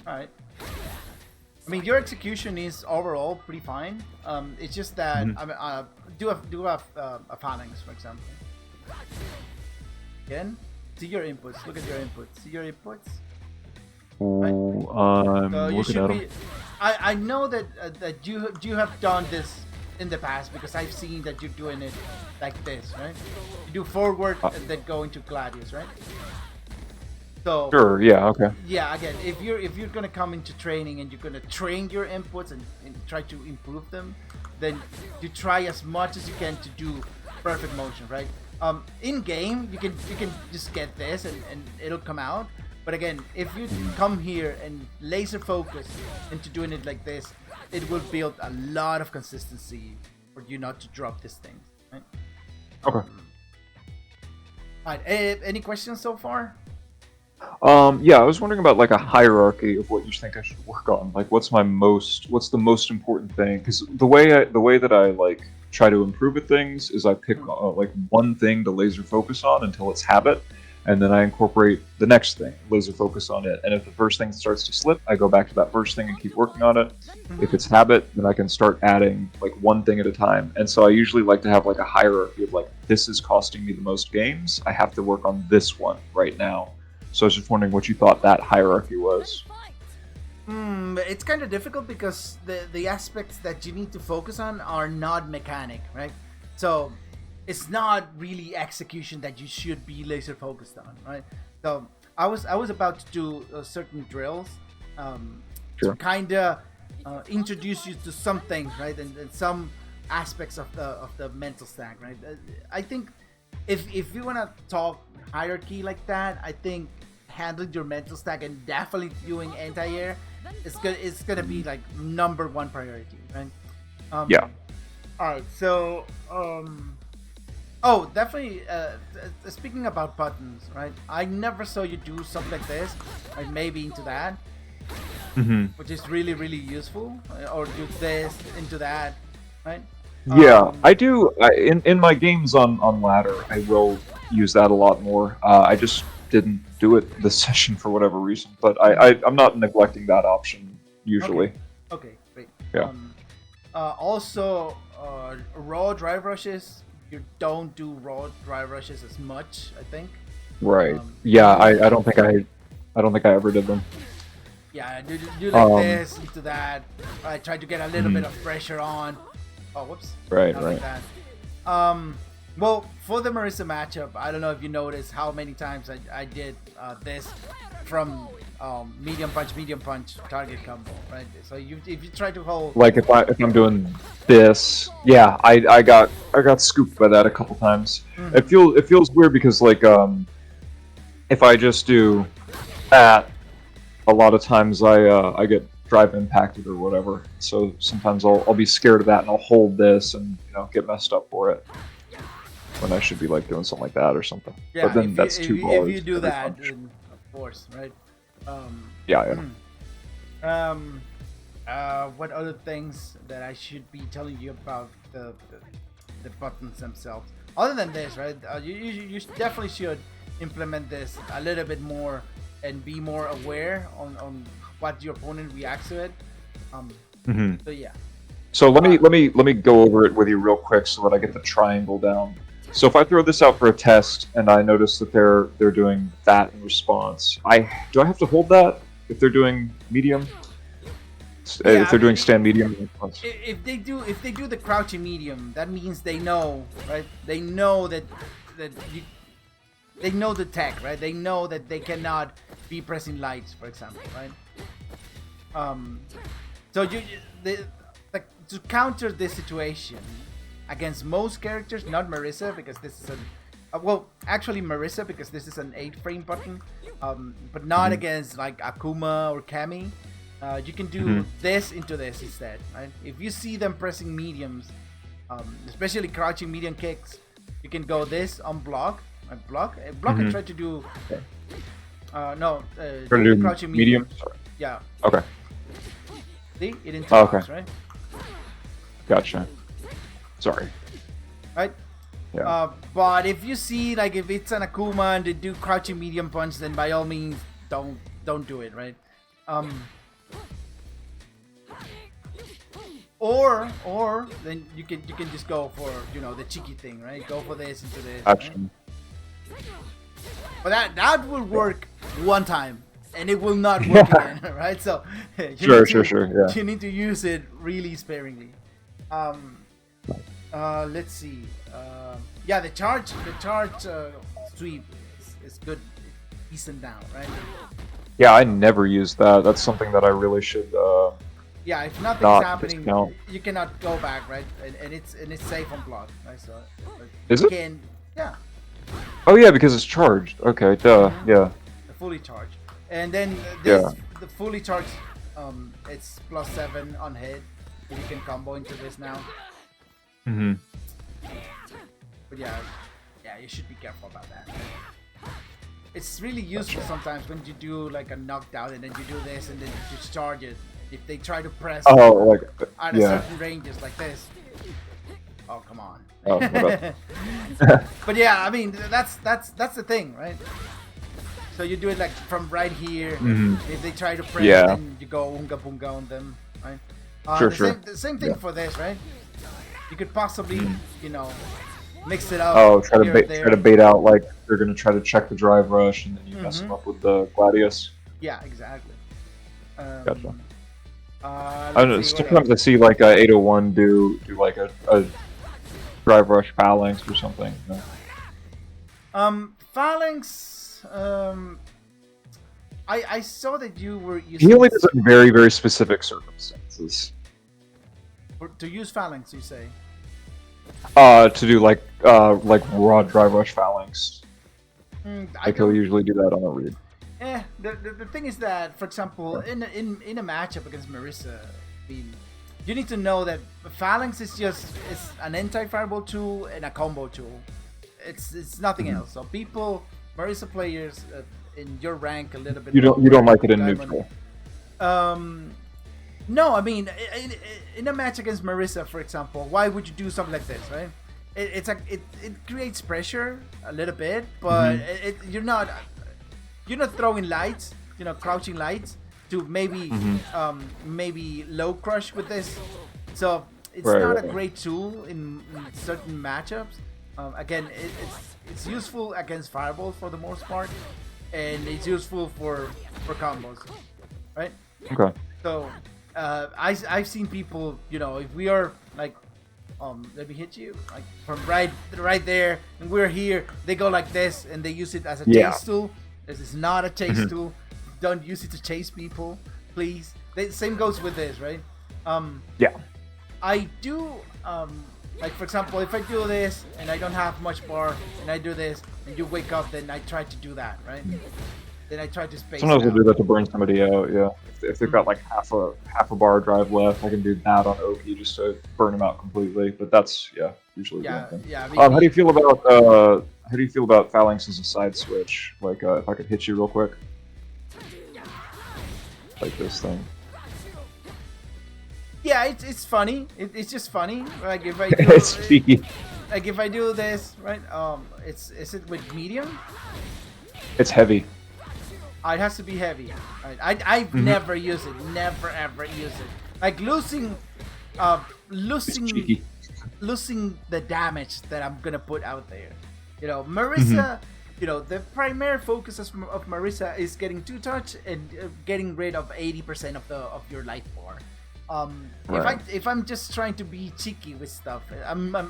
Alright. I mean, your execution is overall pretty fine. It's just that I do have a phalanx, for example. Again, see your inputs. Look at your inputs. See your inputs.
Ooh, I'm looking at them.
I know that you have done this in the past because I've seen that you're doing it like this, right? You do forward and then go into Gladius, right? So
Sure. Yeah. Okay.
yeah, again, if you're gonna come into training and you're gonna train your inputs and try to improve them, then you try as much as you can to do perfect motion, right? In game you can just get this and it'll come out. But again, if you come here and laser focus into doing it like this, it will build a lot of consistency for you not to drop these things, right?
Okay.
Alright, any questions so far?
Yeah, I was wondering about like a hierarchy of what you think I should work on. Like, what's the most important thing? Because the way that I like try to improve at things is I pick like one thing to laser focus on until it's habit, and then I incorporate the next thing, laser focus on it. And if the first thing starts to slip, I go back to that first thing and keep working on it. If it's habit, then I can start adding like one thing at a time. And so I usually like to have like a hierarchy of like, this is costing me the most games. I have to work on this one right now. So I was just wondering what you thought that hierarchy was.
It's kind of difficult because the aspects that you need to focus on are not mechanic, right? So it's not really execution that you should be laser focused on, right? So I was about to do certain drills to kind of introduce you to some things, right, and some aspects of the mental stack, right? I think if you want to talk hierarchy like that, I think handling your mental stack and definitely doing anti-air it's gonna be like number one priority, right?
Yeah.
All right, so oh, definitely. Speaking about buttons, right? I never saw you do something like this, like maybe into that, which is really useful, or do this into that, right?
Yeah, I do. In my games on ladder, I will use that a lot more. I just didn't do it this session for whatever reason, but I'm not neglecting that option usually.
Okay, great.
Yeah.
Also, raw drive rushes. You don't do raw drive rushes as much, I think.
Right. Yeah, I don't think I ever did them.
Yeah, do like this into that. I try to get a little bit of pressure on. Oh, whoops.
Right,
Not
right.
like that. Well, for the Marisa matchup, I don't know if you noticed how many times I did this from medium punch target combo, right? So if you try to hold,
Like if I'm doing this, yeah, I got scooped by that a couple times. It feels weird because like if I just do that, a lot of times I get drive impacted or whatever. So sometimes I'll be scared of that and I'll hold this and get messed up for it when I should be like doing something like that or something.
Yeah,
but then that's
if
two
you,
bars.
if you do
every
that,
punch.
then of course, right?
Yeah.
What other things that I should be telling you about the buttons themselves? Other than this, right? You definitely should implement this a little bit more and be more aware on what your opponent reacts to it. So yeah.
So let me go over it with you real quick so that I get the triangle down. So if I throw this out for a test and I notice that they're doing that in response, do I have to hold that if they're doing medium?
Yeah,
if they're doing stand medium in response?
If they do the crouching medium, that means they know, right? They know that they know the tech, right? They know that they cannot be pressing lights, for example, right? So to counter this situation against most characters, not Marisa, because this is actually Marisa, because this is an 8-frame button, but not against like Akuma or Kami. You can do this into this instead, right? If you see them pressing mediums, especially crouching medium kicks, you can go this on block, block and try to do.
Try to do
crouching
medium. Sorry.
Yeah.
Okay.
See, it interlocks, right?
Gotcha. Sorry.
Right.
Yeah.
But if you see, like, if it's an Akuma and they do crouching medium punch, then by all means don't do it, right? Or then you can just go for the cheeky thing, right? Go for this into this.
Action.
Right? But that will work one time, and it will not work again, right? So
Sure. Yeah.
You need to use it really sparingly. Let's see. Yeah, the charge sweep is good, decent down, right?
Yeah, I never use that. That's something that I really should.
Yeah, if nothing's
not
happening,
discount.
you cannot go back, right? And it's safe on block, right? So
Is
you
it?
can, yeah,
Oh yeah, because it's charged. Okay, duh. Yeah.
fully charged. And then this,
Yeah.
the fully charged, it's +7 on hit. You can combo into this now. But yeah, you should be careful about that. It's really useful sometimes when you do like a knockdown and then you do this and then you just charge it. If they try to press
Oh, like
at a
yeah.
certain ranges like this. Oh, come on.
Oh, my bad.
But yeah, I mean that's the thing, right? So you do it like from right here. If they try to press,
Yeah.
then you go unga bunga on them, right?
Sure.
The same thing
Yeah.
for this, right? You could possibly, mix it up.
Oh, try
here and
to bait out like they're gonna try to check the drive rush and then you mess them up with the Gladius.
Yeah, exactly.
Gotcha. I don't know.
let's see, what
Sometimes I
else?
see like a 801 do like a drive rush phalanx or something.
Phalanx. I saw that you were using
He only does it in very, very specific circumstances.
to use phalanx. You say?
To do like raw drive rush phalanx.
I
Like he'll
don't-
usually do that on a read.
The thing is that, for example, in a matchup against Marisa, I mean, you need to know that phalanx is an anti-fireball tool and a combo tool. It's nothing else. So Marisa players in your rank a little bit.
You don't
lower,
like it in
Diamond,
neutral.
No, I mean, in a match against Marisa, for example, why would you do something like this, right? It creates pressure a little bit, but you're not throwing lights, crouching lights to maybe low crush with this. So it's not a great tool in certain matchups. Again, it's useful against fireball for the most part, and it's useful for combos, right?
Okay.
So I've seen people, if we are like, let me hit you, like from right there, and we're here, they go like this and they use it as a chase tool. This is not a chase tool. Don't use it to chase people, please. Same goes with this, right?
Yeah.
I do, like for example, if I do this and I don't have much bar and I do this and you wake up, then I try to do that, right? Then I try to space
Sometimes
it
I'll
out.
do that to burn somebody out. Yeah, if they've got like half a bar drive left, I can do that on Oki just to burn them out completely. But that's usually the
Yeah,
only thing.
yeah.
How do you feel about Phalanx as a side switch? Like if I could hit you real quick, like this thing.
Yeah, it's funny. It's just funny. Like if I do,
It's cheeky.
like if I do this, right? Is it with medium?
It's heavy.
It has to be heavy. Right? I've never used it. Never ever use it. Like losing
It's cheeky.
losing the damage that I'm gonna put out there. You know, Marisa. You know, the primary focus of Marisa is getting 2-touch and getting rid of 80% of your life bar.
Right.
If I'm just trying to be cheeky with stuff,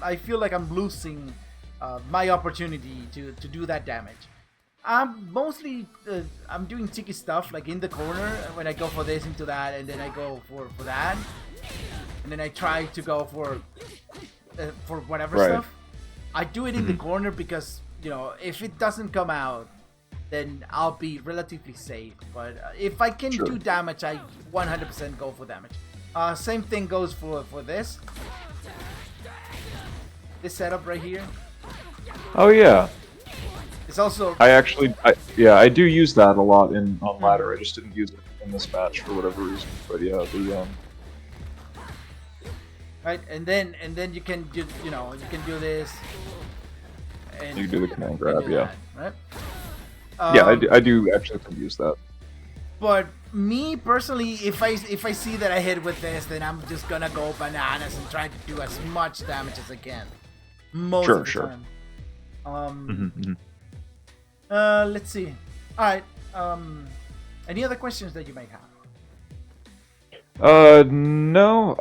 I feel like I'm losing my opportunity to do that damage. I'm mostly I'm doing cheeky stuff like in the corner when I go for this into that, and then I go for that, and then I try to go for whatever
Right.
stuff. I do it in the corner because, you know, if it doesn't come out, then I'll be relatively safe. But if I can
Sure.
do damage, I 100% go for damage. Same thing goes for this setup right here.
Oh yeah.
It's also
I do use that a lot on ladder. I just didn't use it in this match for whatever reason. But yeah,
right, and then you can do, you know, you can do this. And
you do the command
and
grab.
do
Yeah.
that, right?
Yeah, I do actually use that.
But me personally, if I see that I hit with this, then I'm just gonna go bananas and try to do as much damage as I can. Most of the
Sure.
time. Let's see. All right. Any other questions that you might have?
No.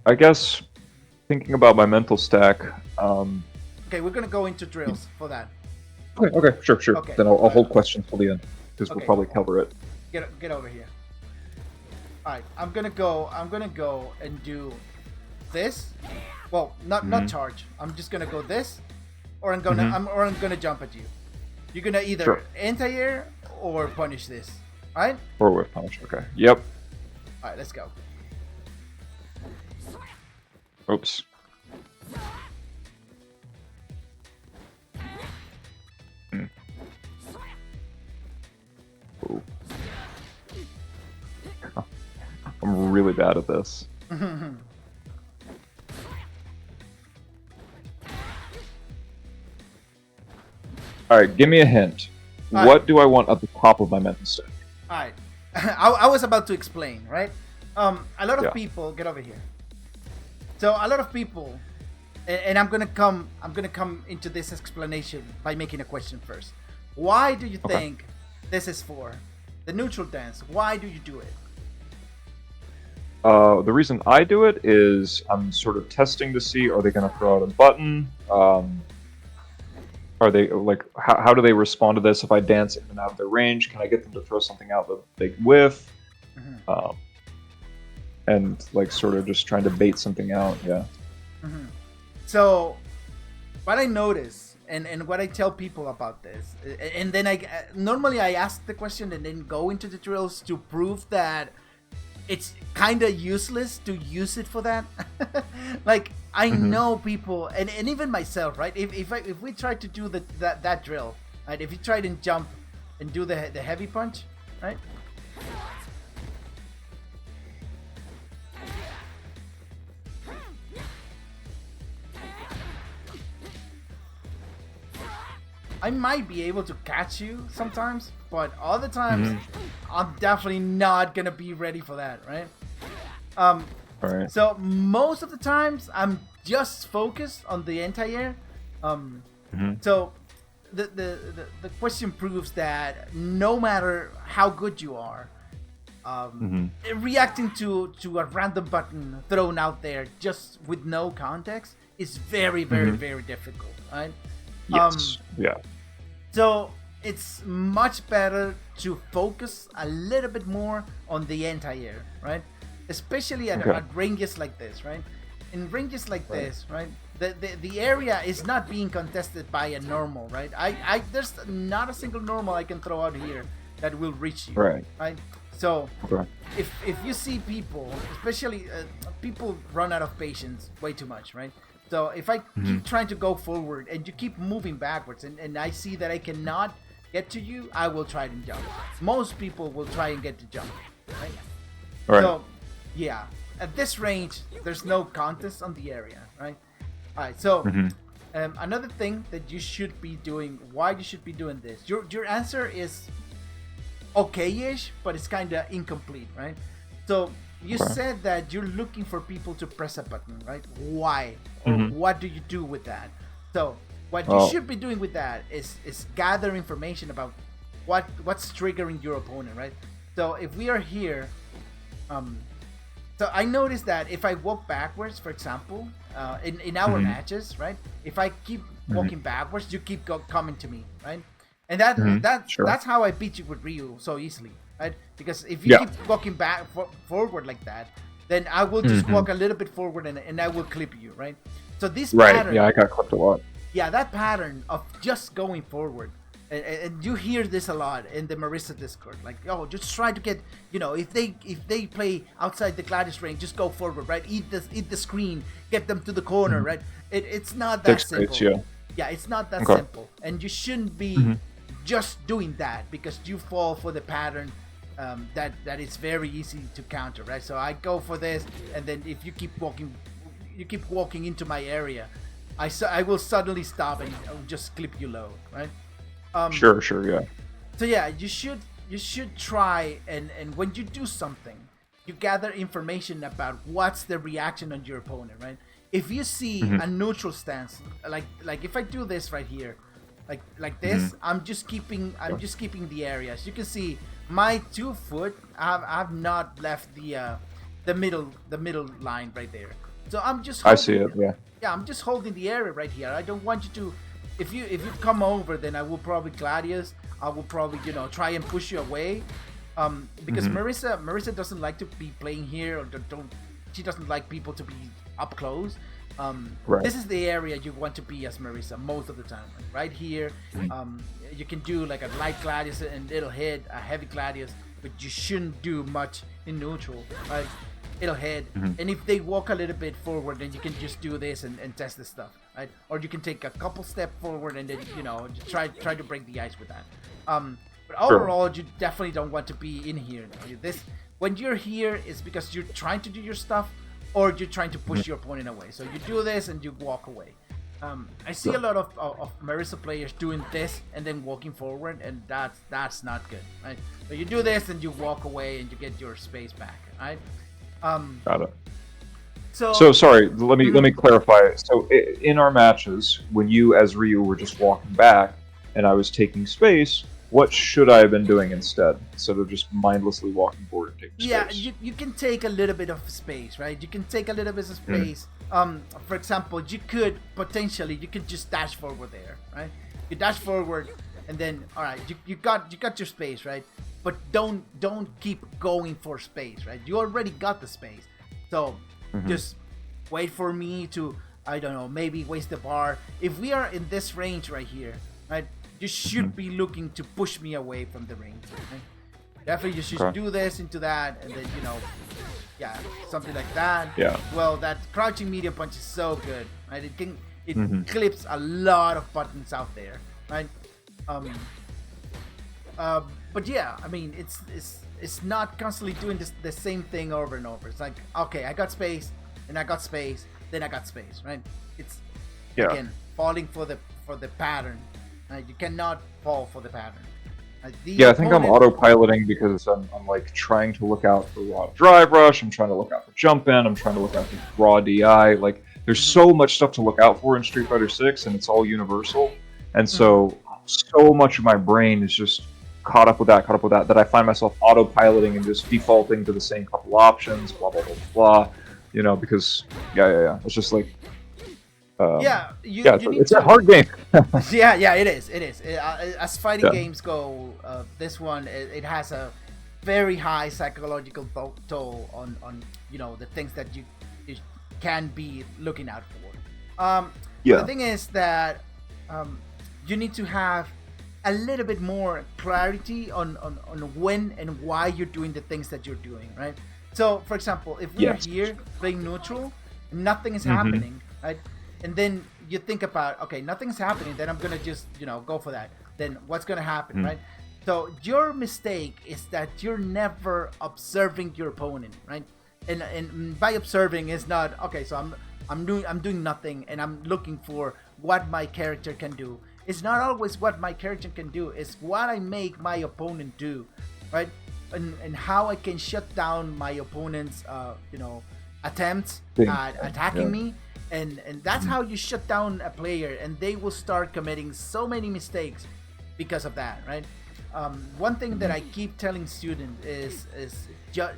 I guess thinking about my mental stack.
Okay, we're gonna go into drills for that.
Okay, sure.
Okay.
Then I'll hold questions till the end because
Okay.
we'll probably cover it.
Get over here. All right, I'm gonna go and do this. Well, not charge. I'm just gonna go this, or I'm gonna jump at you. You're gonna either
Sure.
anti-air or punish this. All right.
Or with punch. Okay. Yep.
All right, let's go.
Oops. Ooh. I'm really bad at this. Alright, give me a hint.
All
What do I want at the top of my mental stack?
All right. I was about to explain, right? A lot of
Yeah.
people get over here. So a lot of people, and I'm gonna come into this explanation by making a question first. Why do you
Okay.
think this is for the neutral dance? Why do you do it?
The reason I do it is I'm sort of testing to see, are they going to throw out a button? Are they, like, how do they respond to this if I dance in and out of their range? Can I get them to throw something out that they whiff? And, like, sort of just trying to bait something out, yeah.
So, what I notice and what I tell people about this, and then normally I ask the question and then go into the drills to prove that it's kind of useless to use it for that. Like, I know people, and even myself, right? If we try to do that drill, right? If you try to jump and do the heavy punch, right? I might be able to catch you sometimes, but other times I'm definitely not gonna be ready for that, right?
Alright.
So most of the times I'm just focused on the anti-air. So the question proves that no matter how good you are, reacting to a random button thrown out there just with no context is very very difficult, right?
Yes. Yeah.
So it's much better to focus a little bit more on the anti-air, right? Especially at ranges like this, right? In ranges like this, right? the area is not being contested by a normal, right? There's not a single normal I can throw out here that will reach you,
Right.
So
Okay.
if you see people, especially people run out of patience way too much, right? So if I keep trying to go forward and you keep moving backwards, and I see that I cannot get to you, I will try to jump. Most people will try and get to jump, right?
Right.
So yeah, at this range, there's no contest on the area, right? All right, so another thing that you should be doing, why you should be doing this, your answer is okay-ish, but it's kind of incomplete, right? So you said that you're looking for people to press a button, right? Why? Or what do you do with that? So what you should be doing with that is gather information about what's triggering your opponent, right? So if we are here, so I noticed that if I walk backwards, for example, in our matches, right? If I keep walking backwards, you keep coming to me, right? And that's how I beat you with Ryu so easily, right? Because if you keep walking forward like that, then I will just walk a little bit forward and I will clip you, right? So this pattern,
Yeah, I got clipped a lot.
yeah, that pattern of just going forward, and you hear this a lot in the Marisa Discord, like, oh, just try to get, if they play outside the Gladius range, just go forward, right? Eat the screen, get them to the corner, right? It's not that simple.
Space,
yeah, it's not that simple, and you shouldn't be just doing that because you fall for the pattern that is very easy to counter, right? So I go for this, and then if you keep walking into my area, I will suddenly stop and I'll just clip you low, right?
Sure, yeah.
So yeah, you should try and when you do something, you gather information about what's the reaction on your opponent, right? If you see a neutral stance, like if I do this right here, like this, I'm just keeping the area. As you can see, my 2 foot, I've not left the middle line right there. So I'm just
I see it, yeah.
Yeah, I'm just holding the area right here. I don't want you to. If you come over, then I will probably Gladius. I will probably try and push you away, because Marisa doesn't like to be playing here, or she doesn't like people to be up close. This is the area you want to be as Marisa most of the time. Like right here, you can do like a light Gladius and it'll hit, a heavy Gladius, but you shouldn't do much in neutral. Right? It'll hit, and if they walk a little bit forward, then you can just do this and test this stuff, right? Or you can take a couple steps forward and then try to break the ice with that. But overall, you definitely don't want to be in here. When you're here, it's because you're trying to do your stuff, or you're trying to push your opponent away. So you do this and you walk away. I see a lot of Marisa players doing this and then walking forward, and that's not good, right? So you do this and you walk away and you get your space back, right?
Got it.
So
sorry, let me clarify. So in our matches, when you as Ryu were just walking back and I was taking space, what should I have been doing instead of just mindlessly walking forward and taking space?
Yeah, you can take a little bit of space, right? You can take a little bit of space. For example, you could just dash forward there, right? You dash forward, and then all right, you got your space, right? But don't keep going for space, right? You already got the space, so just wait for me to, I don't know, maybe waste the bar. If we are in this range right here, right, you should be looking to push me away from the range. Right? Definitely, you should do this into that, and then yeah, something like that.
Yeah.
Well, that crouching medium punch is so good, right? It clips a lot of buttons out there, right? But yeah, I mean, it's not constantly doing the same thing over and over. It's like, okay, I got space, and I got space, then I got space, right? It's again falling for the pattern. Right? You cannot fall for the pattern.
I think I'm autopiloting because I'm like trying to look out for raw drive rush. I'm trying to look out for jump in. I'm trying to look out for raw DI. Like there's so much stuff to look out for in Street Fighter 6, and it's all universal. And so much of my brain is just caught up with that I find myself autopiloting and just defaulting to the same couple options, blah blah blah blah. Because it's just like it's a hard game.
yeah, it is. As fighting games go, this one it has a very high psychological toll on the things that you can be looking out for. But
Yeah.
the thing is that um, you need to have a little bit more clarity on when and why you're doing the things that you're doing, right? So, for example, if we're
Yes.
here playing neutral, nothing is
Mhm.
happening, right? And then you think about, okay, nothing's happening, then I'm gonna just, go for that. Then what's gonna happen,
Mhm.
right? So your mistake is that you're never observing your opponent, right? And by observing is not okay. So I'm doing nothing, and I'm looking for what my character can do. It's not always what my character can do. It's what I make my opponent do, right? And how I can shut down my opponent's attempts
Thing.
at attacking
Yeah.
me, and that's how you shut down a player, and they will start committing so many mistakes because of that, right? One thing that I keep telling students is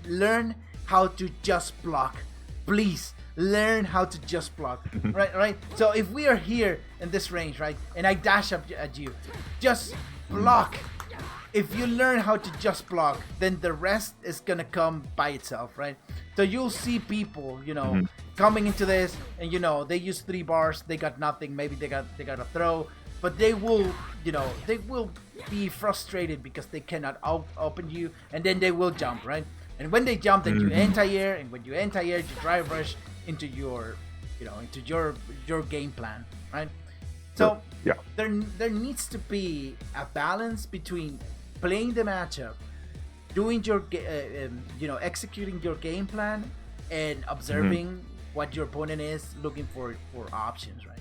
learn how to just block. Please learn how to just block. Right. So if we are here in this range, right, and I dash up at you, just block. If you learn how to just block, then the rest is gonna come by itself, right? So you'll see people, coming into this, and they use 3 bars, they got nothing, maybe they got a throw, but they will be frustrated because they cannot open you, and then they will jump, right? And when they jump, then you anti-air, and when you anti-air, you drive rush into your game plan, right? So
Yeah.
there needs to be a balance between playing the matchup, doing your executing your game plan, and observing what your opponent is, looking for options, right?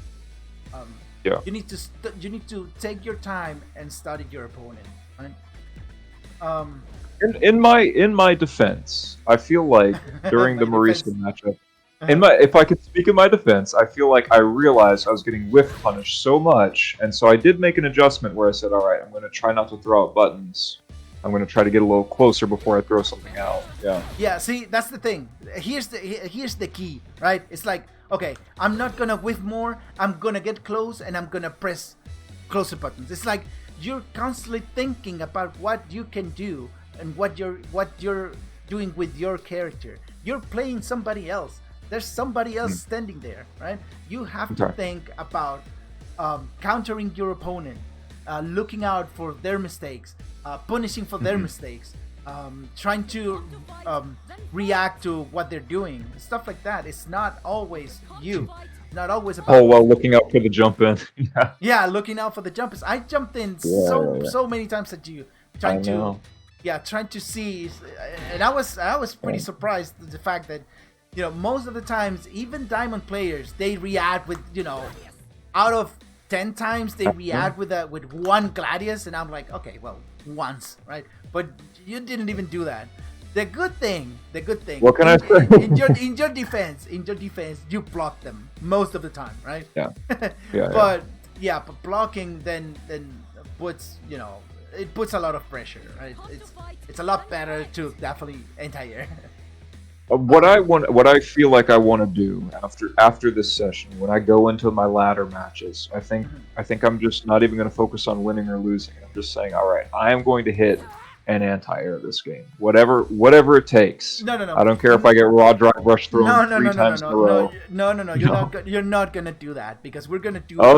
Yeah.
You need to take your time and study your opponent, right?
In my defense, I feel like during the
My
Marisa
defense.
matchup,
Uh-huh.
if I could speak in my defense, I feel like I realized I was getting whiff punished so much, and so I did make an adjustment where I said, "All right, I'm going to try not to throw out buttons. I'm going to try to get a little closer before I throw something out." Yeah.
Yeah, see, that's the thing. Here's the key, right? It's like, okay, I'm not gonna whiff more. I'm gonna get close, and I'm gonna press closer buttons. It's like you're constantly thinking about what you can do and what you're doing with your character. You're playing somebody else. There's somebody else standing there, right? You have to
Okay.
think about countering your opponent, looking out for their mistakes, punishing for their mistakes, trying to react to what they're doing, stuff like that. It's not always you. Not always about.
Oh well, looking out for the jump in. Yeah.
Yeah, looking out for the jumpers. I jumped in
Yeah.
so many times at you,
I
trying to
know.
trying to see, and I was pretty
Yeah.
surprised at the fact that most of the times, even diamond players, they react with out of 10 times they react with one gladius, and I'm like, okay, well, once, right? But you didn't even do that. The good thing,
What can I say?
in your defense, you block them most of the time, right?
Yeah. Yeah.
But but blocking then puts it puts a lot of pressure, right? It's a lot better to definitely anti-air.
What I feel like I want to do after this session, when I go into my ladder matches, I think I'm just not even going to focus on winning or losing. I'm just saying, all right, I am going to hit an anti-air this game, whatever it takes.
No.
I don't care if I get raw drive rush thrown
No,
three times in a row.
no. You're not gonna do that, because we're gonna do.
Oh,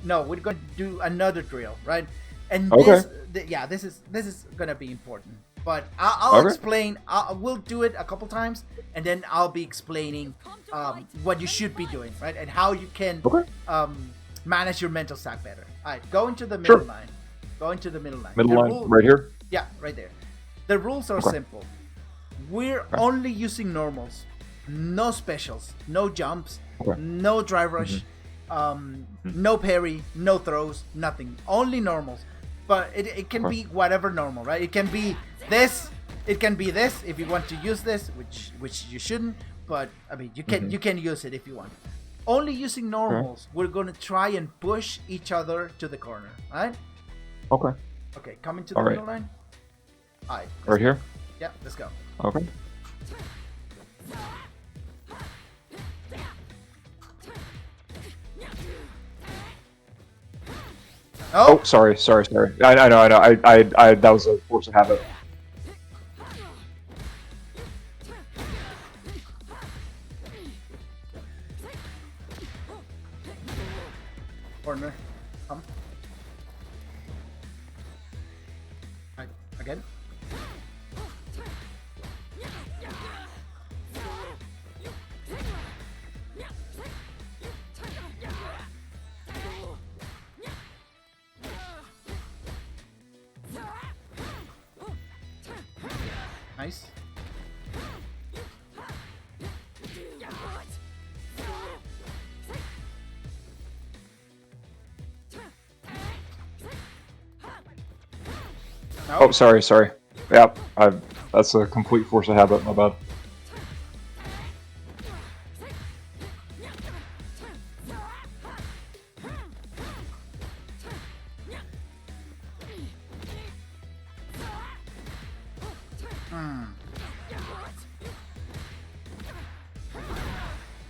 no.
We're gonna do another drill, right? And
Okay.
this is gonna be important. But I'll
Okay.
explain. We'll do it a couple times, and then I'll be explaining what you should be doing, right? And how you can
Okay.
manage your mental stack better. All right, go into the middle
Sure.
line. Go into the middle line.
Middle
The
line
rule-
right here.
Yeah, right there. The rules are
Okay.
simple. We're only using normals, no specials, no jumps,
Okay.
no drive rush, no parry, no throws, nothing. Only normals. But it can be whatever normal, right? It can be this. It can be this if you want to use this, which you shouldn't. But I mean, you can use it if you want. Only using normals. We're gonna try and push each other to the corner, right?
Okay.
Okay, coming to the
All right.
middle line. All right.
Right here.
Yeah, let's go.
Okay.
Oh,
Oh, sorry. I know. I that was a force of habit.
Corner. Come. Right. Again. Nice. No.
Oh, sorry. Yeah, that's a complete force of habit. My bad.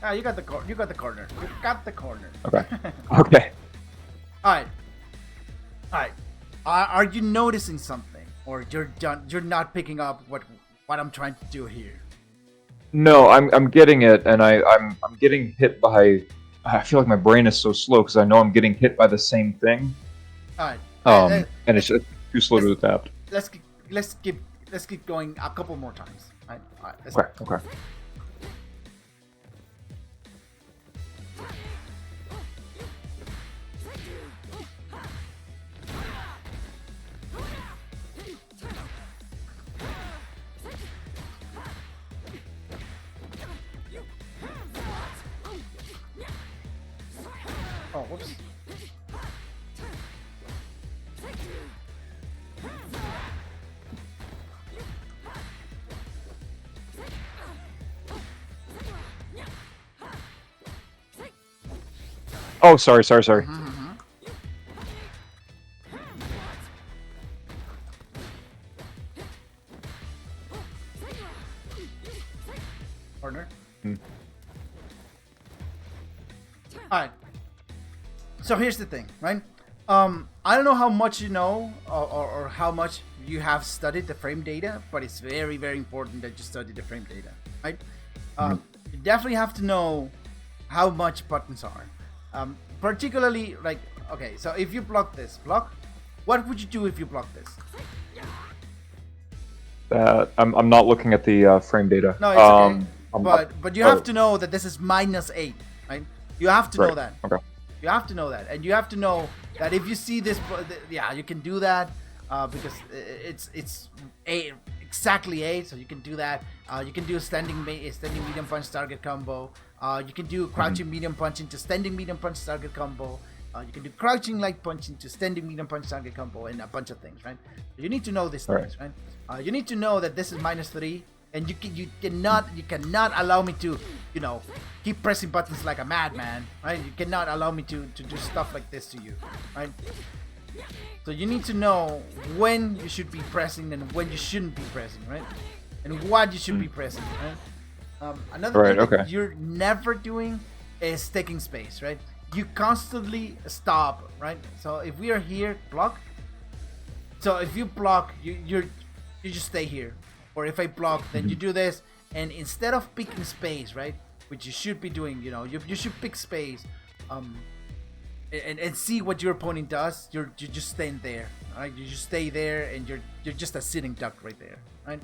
Ah, you got the corner. You got the corner. You got the corner.
Okay. Okay.
All right. All right. Are you noticing something, or you're not picking up what I'm trying to do here?
No, I'm getting it, and I'm getting hit by. I feel like my brain is so slow because I know I'm getting hit by the same thing.
All right.
And it's just too slow to adapt.
Let's keep going a couple more times. All right. Let's
Okay. Okay.
Oh, whoops.
Oh, sorry.
Partner.
Hmm.
All right. So here's the thing, right? I don't know how much you know or how much you have studied the frame data, but it's very, very important that you study the frame data, right? You definitely have to know how much buttons are. Particularly, like, okay, so if you block this, what would you do if you block this?
I'm not looking at the frame data.
No, it's okay. But you have to know that this is -8, right? You have to know that.
Okay.
You have to know that, and you have to know that if you see this, yeah, you can do that because it's exactly 8, so you can do that. You can do a standing medium punch target combo. You can do crouching medium punch into standing medium punch target combo. You can do crouching light punch into standing medium punch target combo, and a bunch of things, right? You need to know these things, right? You need to know that this is -3. And you cannot allow me to, keep pressing buttons like a madman, right? You cannot allow me to do stuff like this to you, right? So you need to know when you should be pressing and when you shouldn't be pressing, right? And what you should be pressing, right? Another thing that you're never doing is taking space, right? You constantly stop, right? So if we are here, block. So if you block, you just stay here. Or if I block, then you do this, and instead of picking space, right, which you should be doing, you should pick space, and see what your opponent does. You just stand there, right? You just stay there, and you're just a sitting duck right there, right?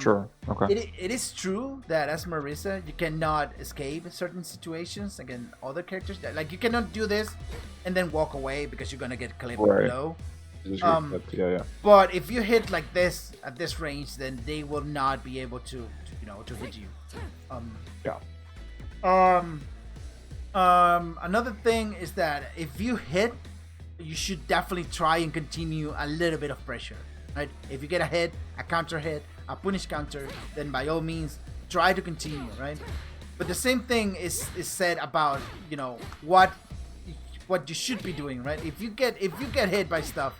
Sure. Okay.
It is true that as Marisa, you cannot escape certain situations. Again, other characters, like you cannot do this and then walk away because you're gonna get clipped below.
Yeah.
But if you hit like this at this range, then they will not be able to hit you. Another thing is that if you hit, you should definitely try and continue a little bit of pressure, right? If you get a hit, a counter hit, a punish counter, then by all means try to continue, right? But the same thing is said about what you should be doing, right? If you get hit by stuff,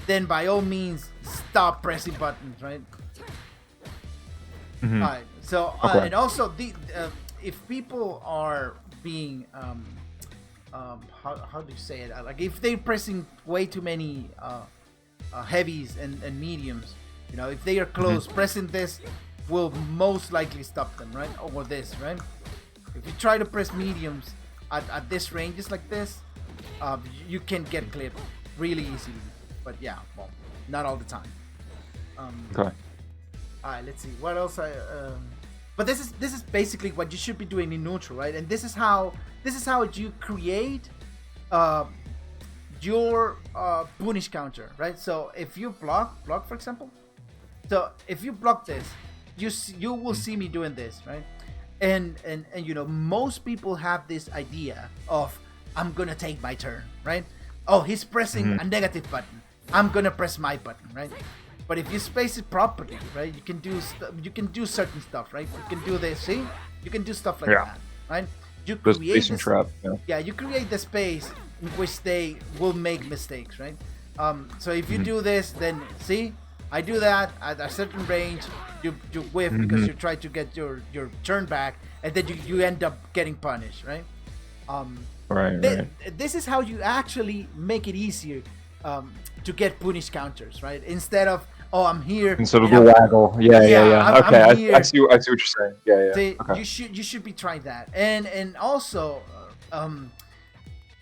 then by all means stop pressing buttons, right? Alright, so and also if people are being how do you say it? Like if they're pressing way too many heavies and mediums, if they are close, pressing this will most likely stop them, right? Or this, right? If you try to press mediums at this ranges like this, you can get clipped really easily. But yeah, well, not all the time.
Okay.
All right, let's see what else but this is basically what you should be doing in neutral, right? And this is how you create your punish counter, right? So if you block for example, so if you block this, you will see me doing this, right? And you know, most people have this idea of I'm gonna take my turn, right? Oh, he's pressing a negative button, I'm gonna press my button, right? But if you space it properly, right, you can do certain stuff, right? You can do this, see? You can do stuff like that, right? You
The
create
spacing
this,
trap. Yeah.
you create the space in which they will make mistakes, right? So if you do this, then see, I do that at a certain range, you whiff because you try to get your turn back, and then you end up getting punished, right?
Right.
This is how you actually make it easier to get punish counters, right? Instead of, oh, I'm here.
Instead of
and
the
I'm-
waggle. Yeah.
I'm
Okay,
here.
I see what you're saying. Yeah.
See,
Okay.
you should be trying that, and also,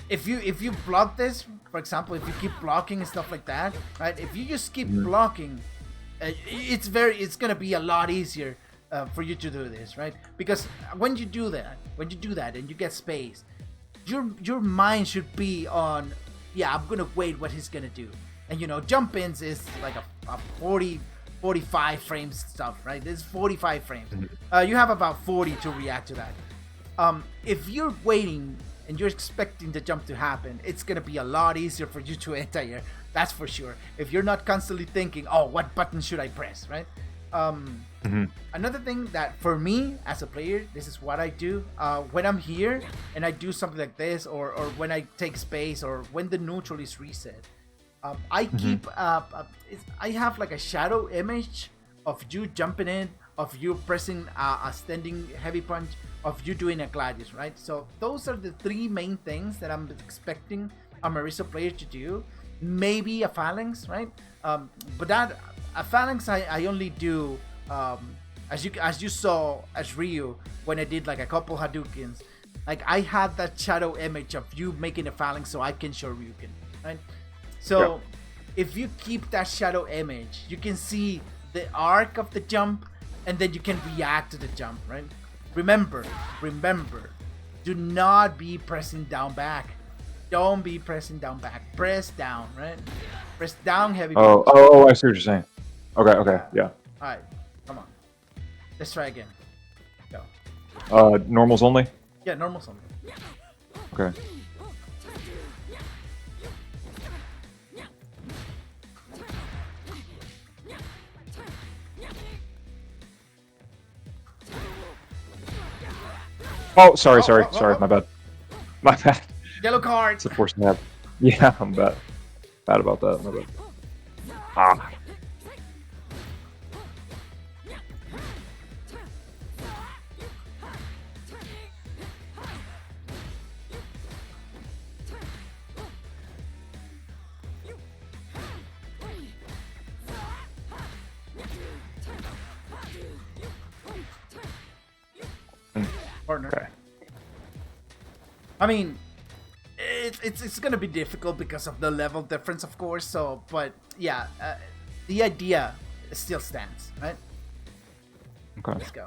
if you block this, for example, if you keep blocking and stuff like that, right? If you just keep blocking, it's gonna be a lot easier for you to do this, right? Because when you do that and you get space, your mind should be on, yeah, I'm gonna wait what he's gonna do. And you know, jump ins is like a 45 frames stuff, right? There's 45 frames. You have about 40 to react to that. If you're waiting and you're expecting the jump to happen, it's gonna be a lot easier for you to enter. That's for sure. If you're not constantly thinking, oh, what button should I press, right? Another thing that for me as a player, this is what I do when I'm here and I do something like this, or when I take space, or when the neutral is reset. I keep I have like a shadow image of you jumping in, of you pressing a standing heavy punch, of you doing a gladius, right? So those are the three main things that I'm expecting a Marisa player to do. Maybe a phalanx, right? But that a phalanx I only do as you saw as Ryu when I did like a couple Hadoukens. Like I had that shadow image of you making a phalanx so I can show Ryuken, right? So if you keep that shadow image, you can see the arc of the jump, and then you can react to the jump, right? Remember, do not be pressing down back. Don't be pressing down back. Press down, right? Press down heavy.
Oh, I see what you're saying. Okay, yeah.
Alright, come on. Let's try again. Go.
Normals only?
Yeah, normal something.
Okay. Oh, sorry, my bad. My bad.
Yellow card!
It's a force nap. Yeah, I'm bad about that, my bad. Ah.
Partner.
Okay.
I mean, it's gonna be difficult because of the level difference, of course. So, but yeah, the idea still stands, right?
Okay.
Let's go.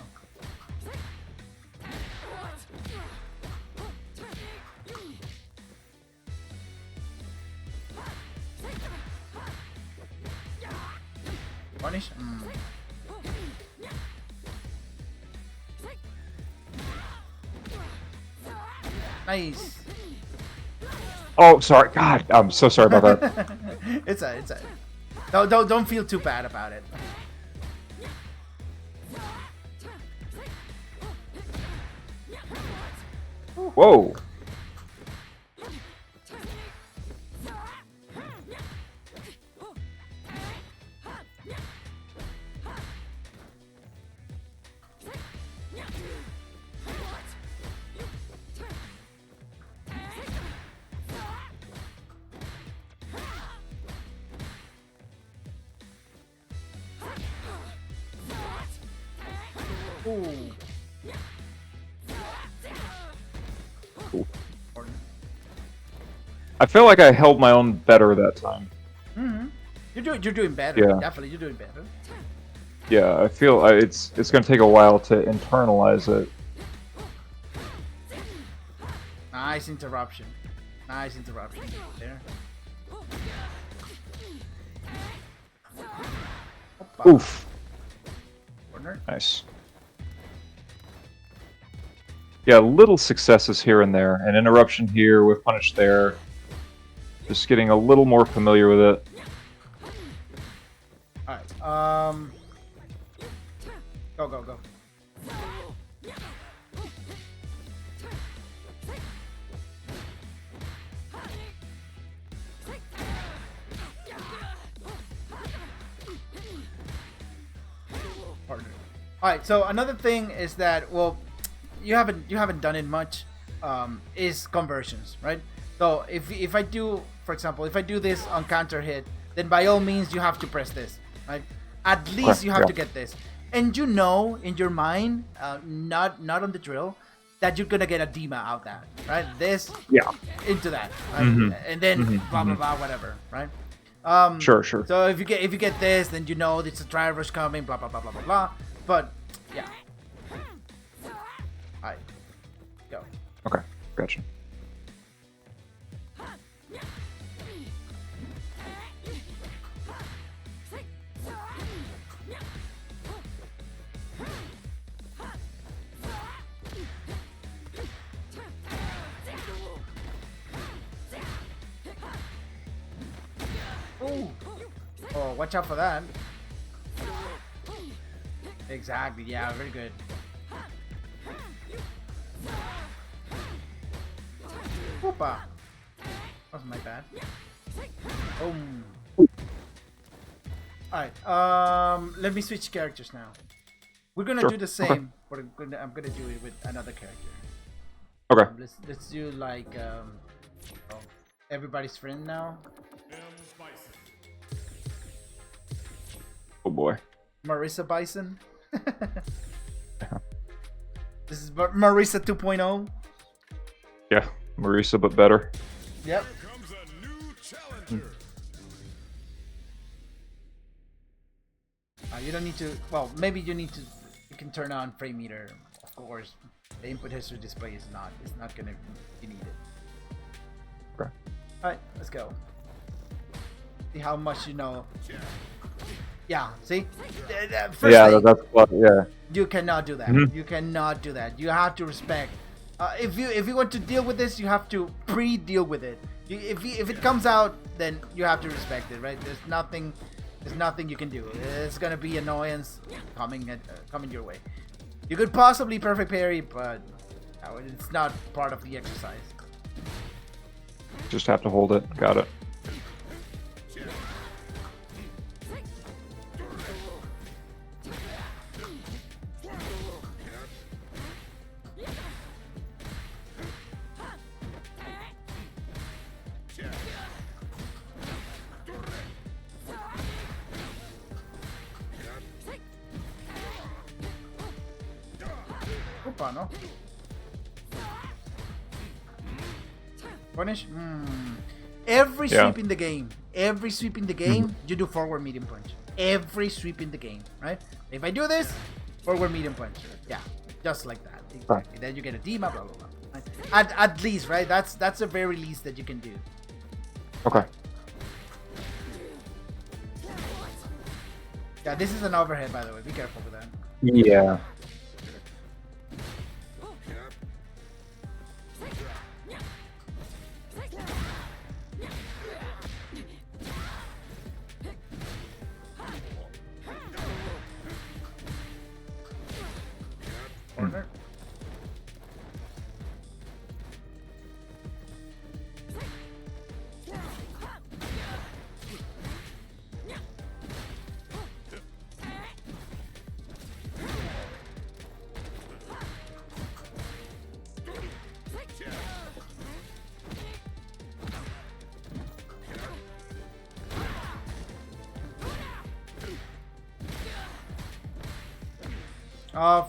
Punish. Nice.
Oh, sorry. God, I'm so sorry about that.
it's a. Don't feel too bad about it.
Whoa.
Ooh.
Cool. I feel like I held my own better that time.
Mm-hmm. You're doing better.
Yeah.
Definitely, you're doing better.
Yeah, I feel it's going to take a while to internalize it.
Nice interruption. Nice interruption there. Opa.
Oof.
Corner.
Nice. Yeah, little successes here and there. An interruption here with punish there. Just getting a little more familiar with it.
Alright, go. Partner. Alright, so another thing is that, well, you haven't done it much, is conversions, right? So if I do, for example, if I do this on counter hit, then by all means you have to press this, right? At least you have to get this, and you know in your mind, not on the drill, that you're gonna get a Dima out that, right? This into that, right? And then blah blah blah whatever, right?
Sure.
So if you get this, then you know it's a dry rush coming, blah blah blah blah blah blah. But yeah. Alright. Go.
Okay, gotcha.
Ooh. Oh, watch out for that. Exactly, yeah, very good. Whoopa. Wasn't my bad. Boom. Alright, let me switch characters now. We're gonna do the same, but I'm gonna do it with another character.
Okay.
Let's do like everybody's friend now.
Oh boy.
Marisa Bison. This is Marisa 2.0.
Yeah, Marisa, but better.
Yep.
Here comes a new challenger.
You don't need to. Well, maybe you need to. You can turn on frame meter, of course. The input history display is not. It's not gonna be needed.
Okay.
All right, let's go. See how much you know. Yeah. See. Firstly,
That's what. Yeah.
you cannot do that. You cannot do that. You have to respect. If you want to deal with this, you have to pre-deal with it. If it comes out, then you have to respect it, right? There's nothing you can do. It's gonna be annoyance coming your way. You could possibly perfect parry, but it's not part of the exercise.
Just have to hold it. Got it.
Opa, no? Punish? Every sweep in the game, you do forward medium punch. Every sweep in the game, right? If I do this, forward medium punch. Yeah, just like that. Exactly. Then you get a Dima, blah blah blah. Right? At least, right? That's the very least that you can do.
Okay.
Yeah, this is an overhead, by the way. Be careful with that.
Yeah.
Corner.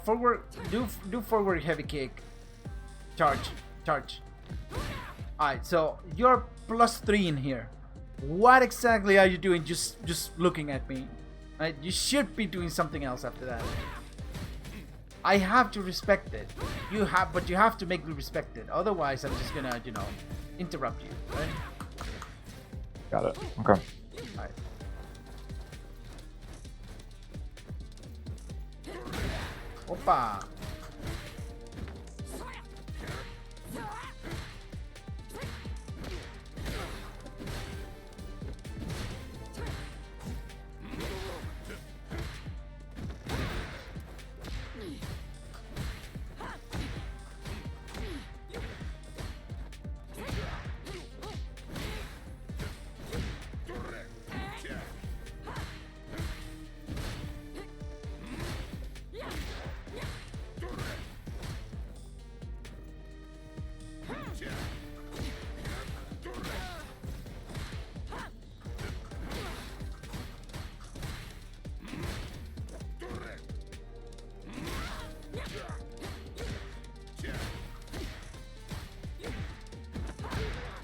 Forward, do forward heavy kick. Charge. Alright, so you're +3 in here. What exactly are you doing just looking at me? Right? You should be doing something else after that. I have to respect it. But you have to make me respect it. Otherwise, I'm just gonna, you know, interrupt you, right?
Got it. Okay.
Alright. Opa!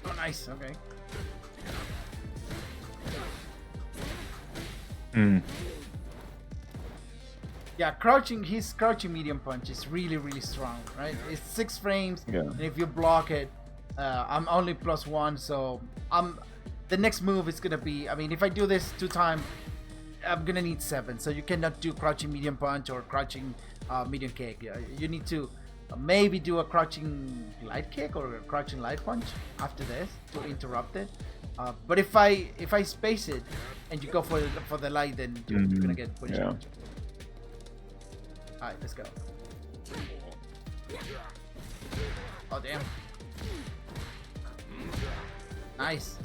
Oh, nice. Okay. Yeah, his crouching medium punch is really strong, right? It's 6 frames,
Yeah.
and if you block it, I'm only +1, so the next move is gonna be, I mean, if I do this 2 times, I'm gonna need 7, so you cannot do crouching medium punch or crouching medium kick. Yeah, you need to maybe do a crouching light kick or a crouching light punch after this to interrupt it. But if I space it and you go for the light, then you're gonna get punished.
Yeah.
Alright, let's go. Oh damn. Nice.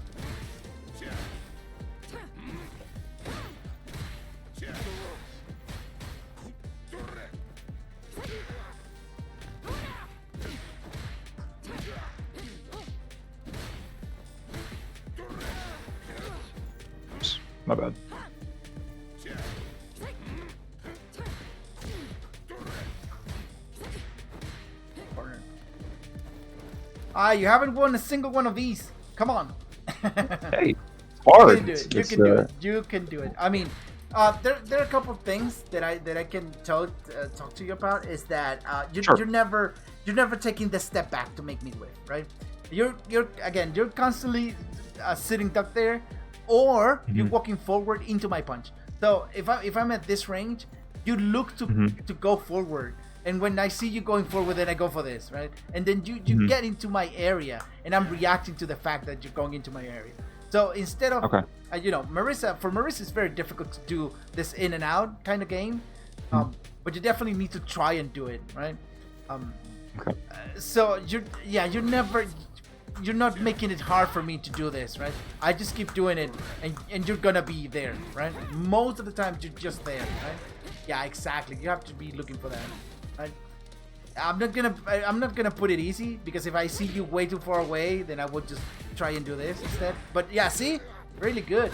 Oops, my bad.
You haven't won a single one of these. Come on.
Hey, hard.
You can do it. You
It's,
can do it. You can do it. I mean, there are a couple of things that I can talk to you about. Is that
Sure.
you're never taking the step back to make me win, right? You're constantly sitting duck there, or you're walking forward into my punch. So if I'm at this range, you look to go forward. And when I see you going forward, then I go for this, right? And then you get into my area, and I'm reacting to the fact that you're going into my area. So instead of, you know, Marisa, it's very difficult to do this in and out kind of game. But you definitely need to try and do it, right? So you're not making it hard for me to do this, right? I just keep doing it, and you're gonna be there, right? Most of the time, you're just there, right? Yeah, exactly. You have to be looking for that. I'm not gonna put it easy, because if I see you way too far away, then I would just try and do this instead. But yeah, see, really good.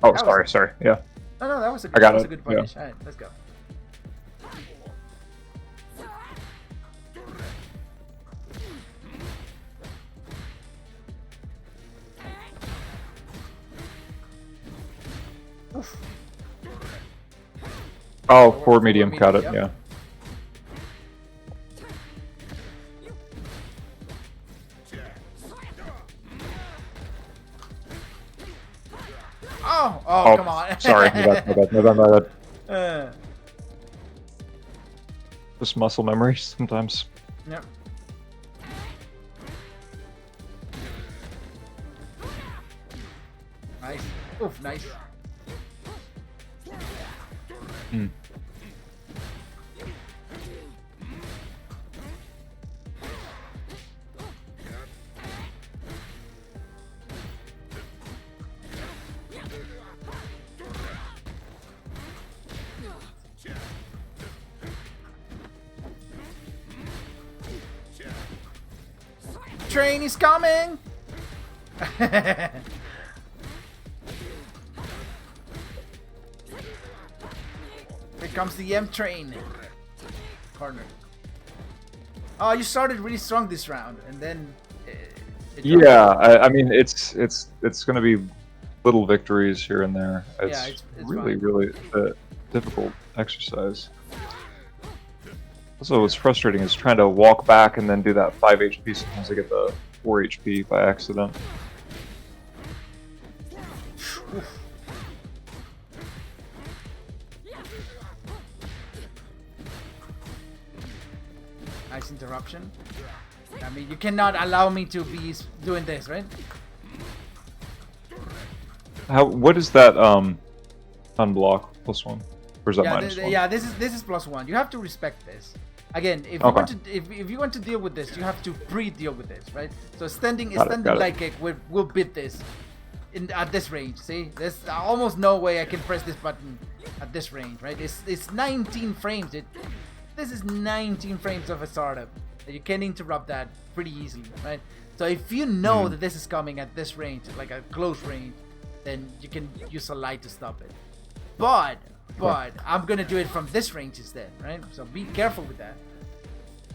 Oh, sorry. Yeah.
No, that was a good punish.
Yeah.
All right, let's go. Oof.
Oh, forward medium, got it.
yep.
Yeah.
Oh, come on.
Sorry, my bad.
Uh,
Just muscle memory sometimes.
yep. Nice. Oof, nice. Train is coming! Here comes the M train. Corner. Oh, you started really strong this round, and then it drops.
Yeah, I mean it's going to be little victories here and there.
Yeah,
It's
it's
really
fine.
really a difficult exercise. Also, what's frustrating is trying to walk back and then do that 5 HP. Sometimes I get the 4 HP by accident.
Nice interruption. I mean, you cannot allow me to be doing this, right?
How? What is that? Unblock +1. Or is that
Yeah,
-1?
yeah. This is +1. You have to respect this. Again, if you
Okay.
want to if you want to deal with this, you have to pre-deal with this, right? So standing
Got it.
light kick will beat this at this range. See, there's almost no way I can press this button at this range, right? It's 19 frames. This is 19 frames of a startup. You can interrupt that pretty easily, right? So if you know that this is coming at this range, like a close range, then you can use a light to stop it. But I'm gonna do it from this range instead, right? So be careful with that.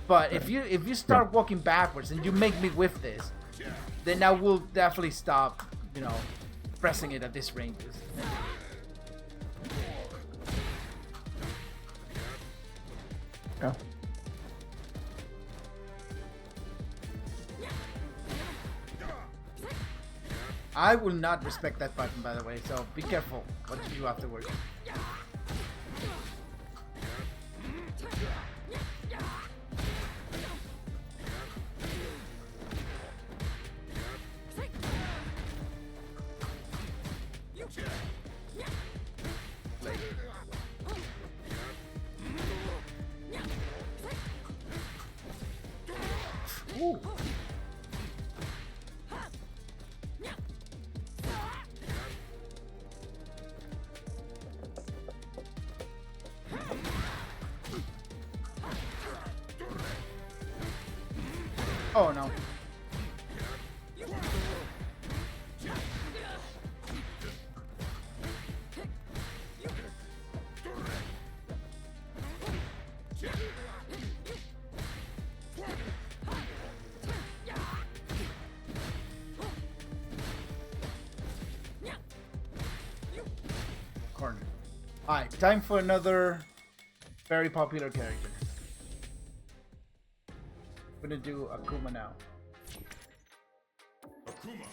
But if you start walking backwards and you make me whiff this, then I will definitely stop, pressing it at this range.
Yeah.
I will not respect that button, by the way, so be careful what you do afterwards. Ooh. Oh no. Corner. Alright, time for another very popular character. I'm gonna do Akuma now.
Akuma.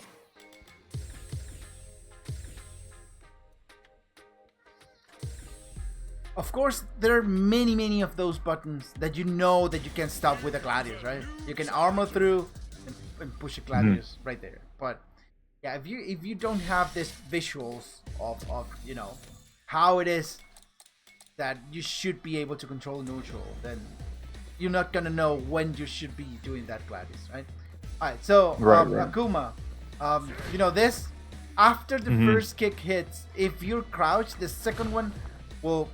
Of course, there are many of those buttons that you know that you can stop with a Gladius, right? You can armor through and push a Gladius right there. But yeah, if you don't have this visuals of how it is that you should be able to control neutral, then you're not gonna know when you should be doing that Gladius, right? Alright, so
Right.
Akuma, this after the first kick hits, if you're crouched, the second one will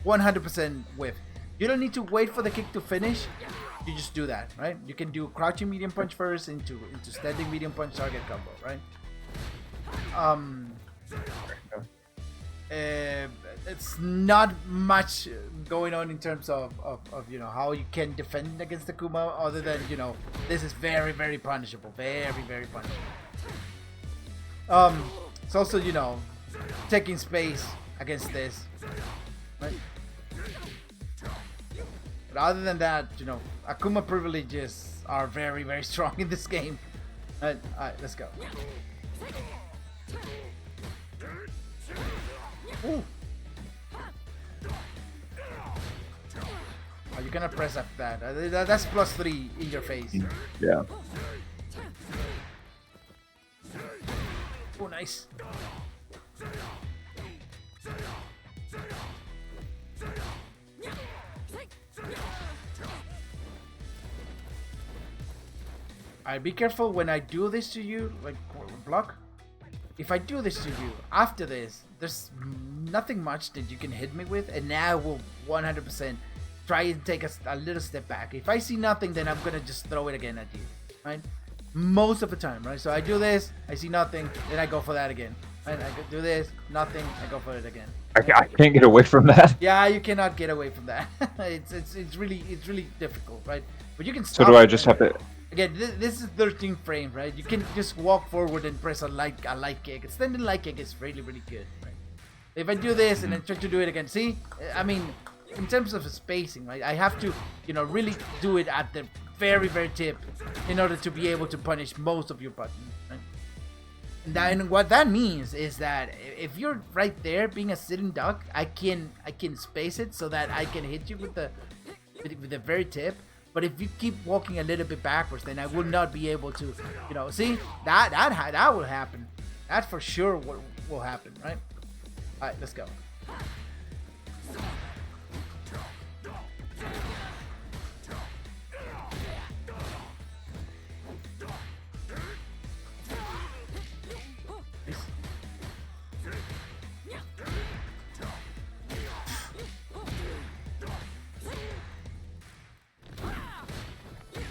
100% whiff. You don't need to wait for the kick to finish. You just do that, right? You can do crouching medium punch first into standing medium punch target combo, right? It's not much going on in terms of how you can defend against the Kuma, other than this is very punishable, very punishable. It's also taking space against this, right? But other than that, Akuma privileges are very strong in this game. Alright, let's go. Ooh. Oh, you cannot press up that. That's +3 in your face.
Yeah.
Oh, nice. Alright, be careful when I do this to you, like block. If I do this to you, after this, there's nothing much that you can hit me with, and now I will 100% try and take a little step back. If I see nothing, then I'm gonna just throw it again at you, right? Most of the time, right? So I do this, I see nothing, then I go for that again. Right? I do this, nothing, I go for it again.
I can't get away from that.
Yeah, you cannot get away from that. it's really difficult, right? But you can
So
stop
do I
it,
just
right?
have to
Again, this is 13 frames, right? You can just walk forward and press a light kick. Extended light kick is really good, right? If I do this and then try to do it again, see? I mean, in terms of spacing, right? I have to, you know, really do it at the very tip in order to be able to punish most of your buttons, right? And what that means is that if you're right there being a sitting duck, I can space it so that I can hit you with the very tip. But if you keep walking a little bit backwards, then I will not be able to, you know, see? That will happen. That for sure will happen, right? All right, let's go.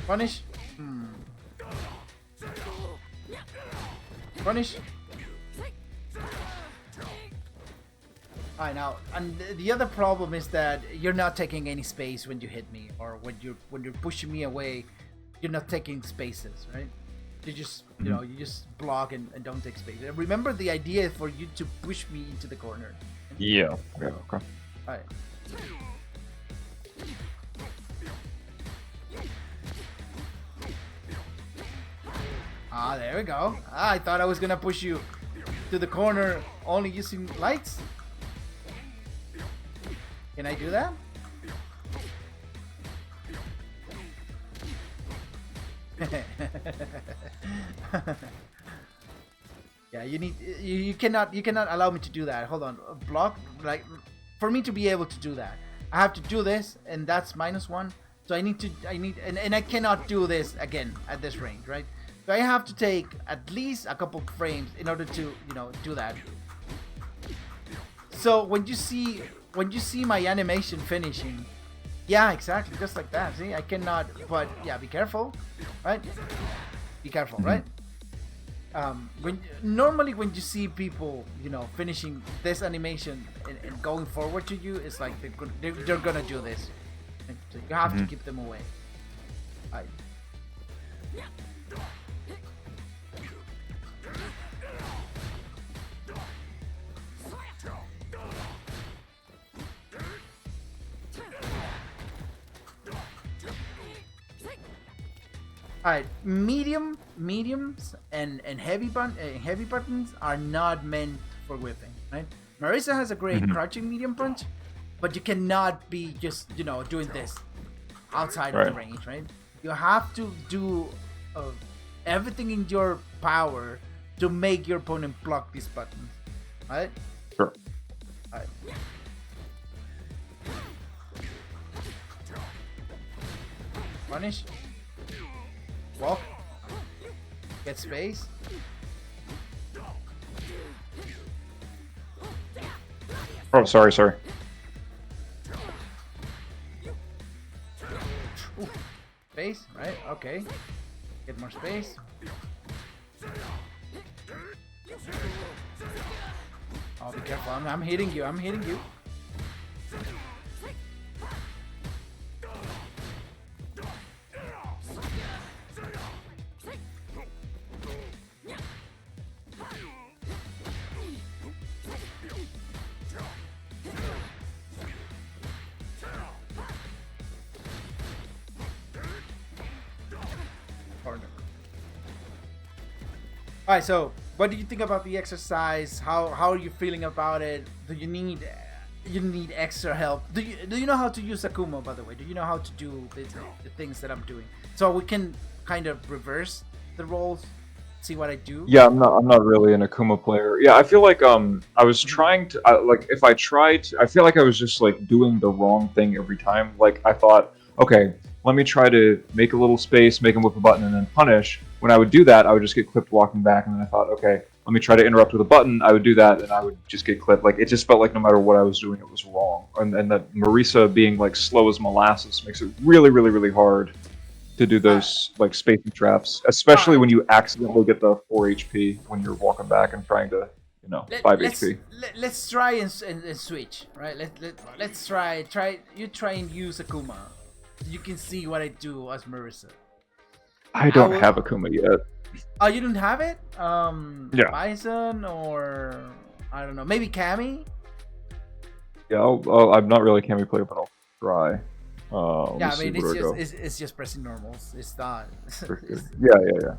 Punish. Punish. Alright, now, and the other problem is that you're not taking any space when you hit me, or when you're pushing me away, you're not taking spaces, right? You just, you know, you just block and don't take space. Remember, the idea is for you to push me into the corner.
Yeah. Okay.
Alright. Ah, there we go. Ah, I thought I was gonna push you to the corner only using lights. Can I do that? Yeah, you cannot allow me to do that. Hold on. Block, like, for me to be able to do that, I have to do this, and that's -1. So I need and I cannot do this again at this range, right? So I have to take at least a couple frames in order to, you know, do that. So when you see my animation finishing, yeah, exactly, just like that. See, I cannot, but yeah, be careful, right? Be careful, right? Normally when you see people, you know, finishing this animation and going forward to you, it's like they're gonna do this. So you have to keep them away. Right. Alright, mediums and heavy buttons are not meant for whipping, right? Marisa has a great crouching medium punch, but you cannot be just, you know, doing this outside of the range, right? You have to do everything in your power to make your opponent block these buttons, right?
Sure.
Alright. Punish. Walk. Get space.
Oh, sorry.
Ooh. Space, right? Okay. Get more space. Oh, be careful. I'm hitting you. I'm hitting you. Alright, so what do you think about the exercise? How are you feeling about it? Do you need extra help? Do you know how to use Akuma, by the way? Do you know how to do the things that I'm doing? So we can kind of reverse the roles, see what I do.
Yeah, I'm not really an Akuma player. Yeah, I feel like I was trying to like if I tried, I feel like I was just like doing the wrong thing every time. Like I thought, okay, let me try to make a little space, make him whip a button, and then punish. When I would do that, I would just get clipped walking back, and then I thought, okay, let me try to interrupt with a button. I would do that, and I would just get clipped. Like it just felt like no matter what I was doing, it was wrong. And that Marisa being like slow as molasses makes it really hard to do those like spacing traps, especially when you accidentally get the 4 HP when you're walking back and trying to, you know, 5 HP.
Let's try and switch, right? Let's try. You try and use Akuma. You can see what I do as Marisa.
I don't have Akuma yet.
Oh, you don't have it?
Yeah.
Bison or I don't know, maybe Cammy?
Yeah, I'm not really a Cammy player, but I'll try.
Yeah, I
Let's see,
mean
where do I go?
it's just pressing normals. It's not.
Yeah.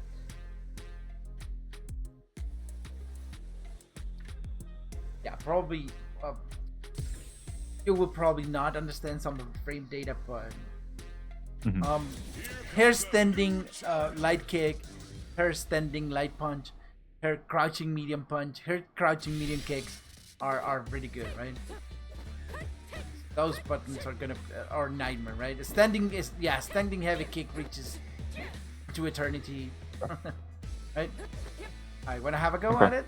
Yeah, probably. You will probably not understand some of the frame data, but
Mhm.
hair standing light kick, hair standing light punch, hair crouching medium punch, hair crouching medium kicks are pretty good, right? Those buttons are gonna are nightmare, right? Standing heavy kick reaches to eternity, right? I wanna have a go
Okay.
at it.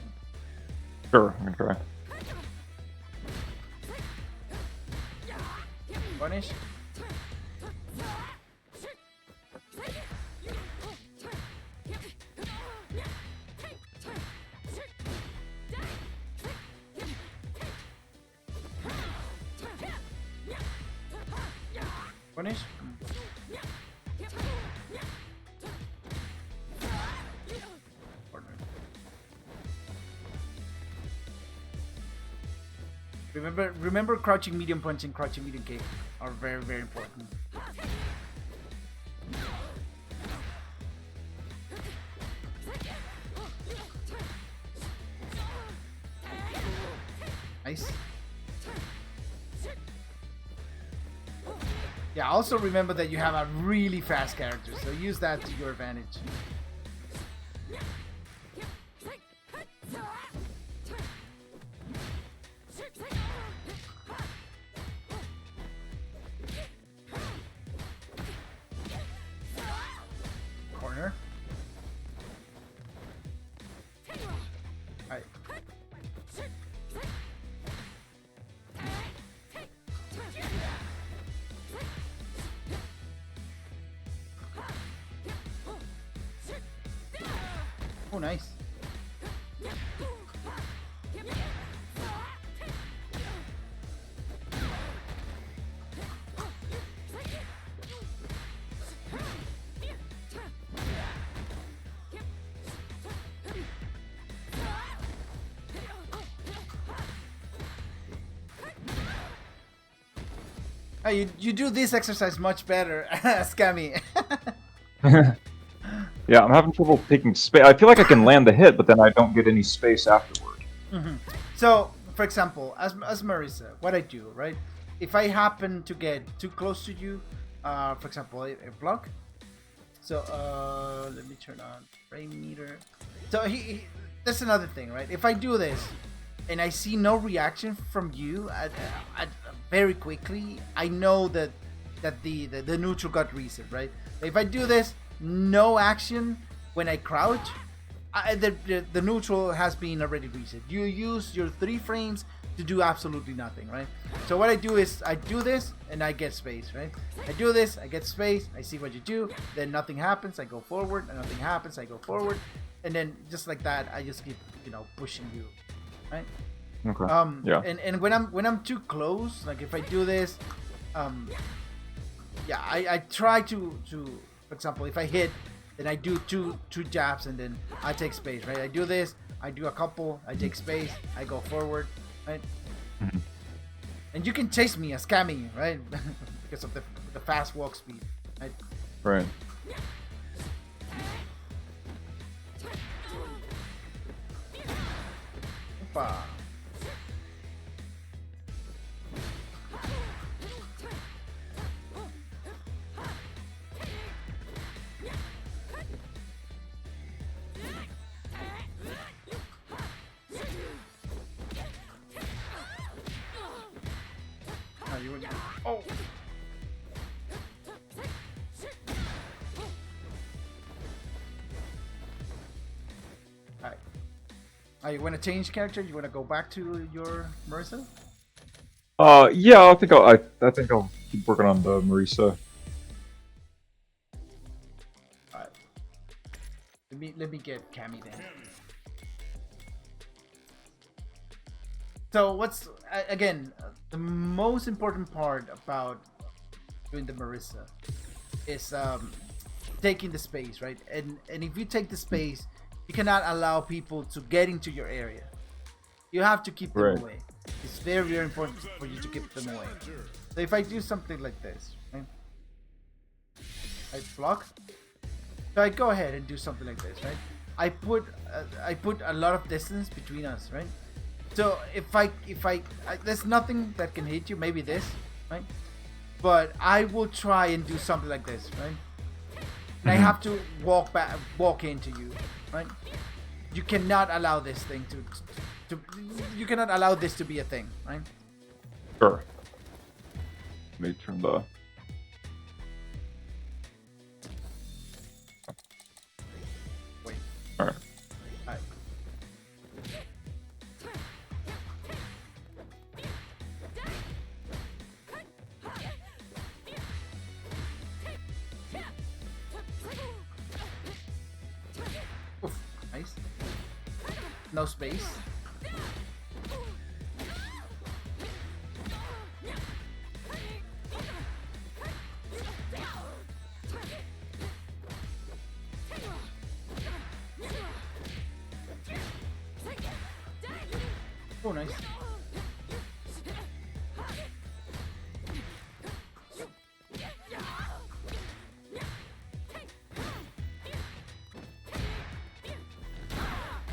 Sure, I can try.
Punish. Punish. Remember crouching medium punch and crouching medium kick are very, very important. Nice. Yeah, also remember that you have a really fast character, so use that to your advantage. Corner. Alright. Oh, nice. Oh, you do this exercise much better, Scammy.
Yeah, I'm having trouble taking space. I feel like I can land the hit, but then I don't get any space afterward.
So, for example, as Marisa, what I do, right? If I happen to get too close to you, for example, a block. So, let me turn on frame meter. So that's another thing, right? If I do this and I see no reaction from you very quickly, I know that the neutral got reset, right? If I do this, no action when I crouch, the neutral has been already reset. You use your 3 frames to do absolutely nothing, right? So what I do is I do this and I get space, right? I do this, I get space, I see what you do, then nothing happens, I go forward, and nothing happens, I go forward, and then just like that, I just keep, pushing you, right?
Okay.
Yeah. And when I'm too close, like if I do this, yeah, I try to for example, if I hit, then I do two jabs and then I take space, right? I do this, I do a couple, I take space, I go forward, right?
Mhm.
And you can chase me as Cammy, right? Because of the fast walk speed, right?
Right.
Opa. Oh, you were... Oh. Alright. You want to change character? You want to go back to your Marisa?
Yeah, I think I'll keep working on the Marisa.
Alright. Let me get Cammy then. So what's again the most important part about doing the Marisa is taking the space, right? And if you take the space, you cannot allow people to get into your area. You have to keep them
Right.
away. It's very, very important for you to keep them away. So if I do something like this, right? I block. So I go ahead and do something like this, right? I put a lot of distance between us, right? So if I there's nothing that can hit you. Maybe this, right? But I will try and do something like this, right? And I have to walk into you, right? You cannot allow this thing to you cannot allow this to be a thing, right?
Sure. Let me turn the.
Wait.
All right.
Alright. Oof, nice. No space. Oh, nice.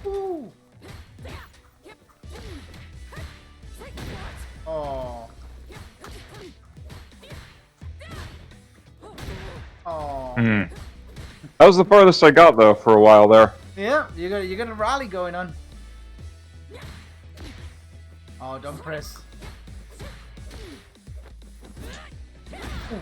Ooh. Oh. Oh.
That was the farthest I got though for a while there.
Yeah, you got a rally going on. Oh, don't press. Ooh.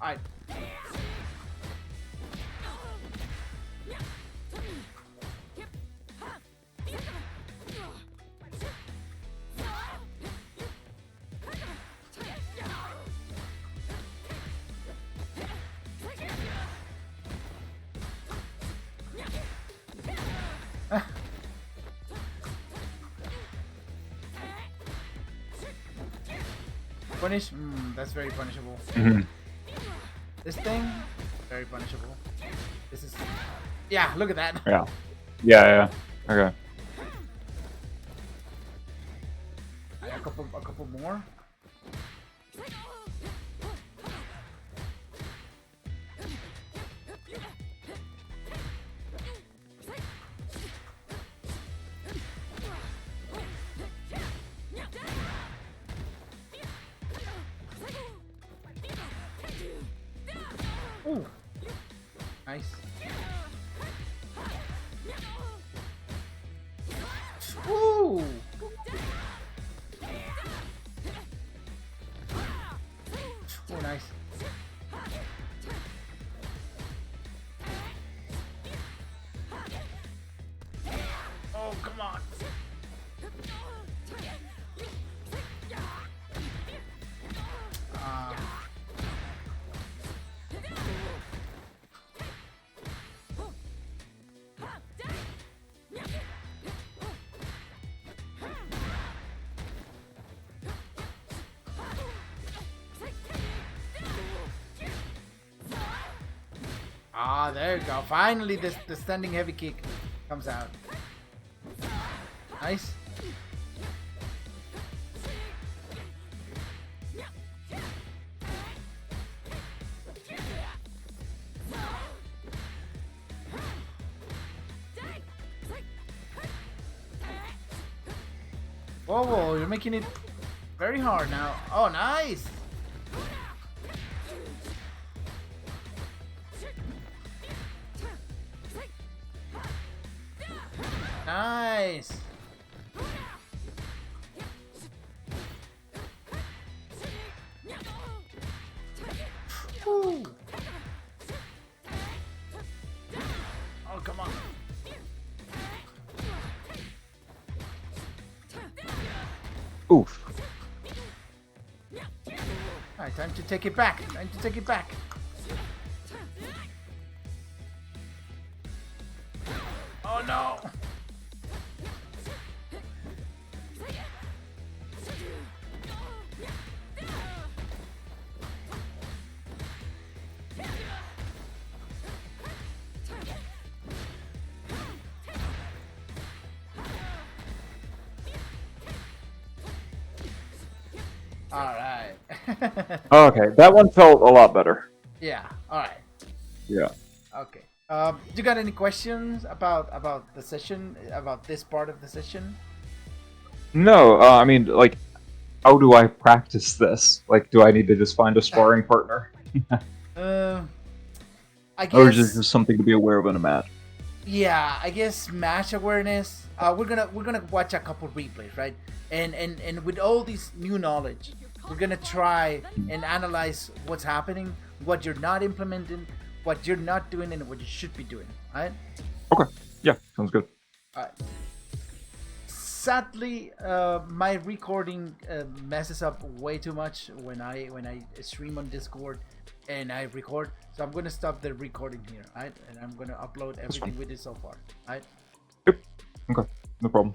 Alright. Punish? That's very punishable. This thing, very punishable. This is, yeah. Look at that.
Yeah. Yeah. Okay.
A couple more. Ooh, nice. Ooh. Oh, nice. Oh, come on. There you go. Finally, the standing heavy kick comes out. Nice. Whoa, you're making it very hard now. Oh, nice. Nice. Woo. Oh, come on.
Oof.
Alright, time to take it back. Time to take it back. Oh no! Alright.
Okay, that one felt a lot better.
Yeah, alright.
Yeah.
Okay. You got any questions about the session, about this part of the session?
No, I mean, like, how do I practice this? Like, do I need to just find a sparring partner?
Uh, I
Or is it
guess.
just something to be aware of in a match?
Yeah, I guess match awareness. We're gonna watch a couple replays, right? And with all this new knowledge, we're gonna try and analyze what's happening, what you're not implementing, what you're not doing, and what you should be doing. Right?
Okay. Yeah, sounds good.
Alright. Sadly, my recording messes up way too much when I stream on Discord and I record. So I'm gonna stop the recording here, right? And I'm gonna upload everything we did so far, right?
Yep. Okay, no problem.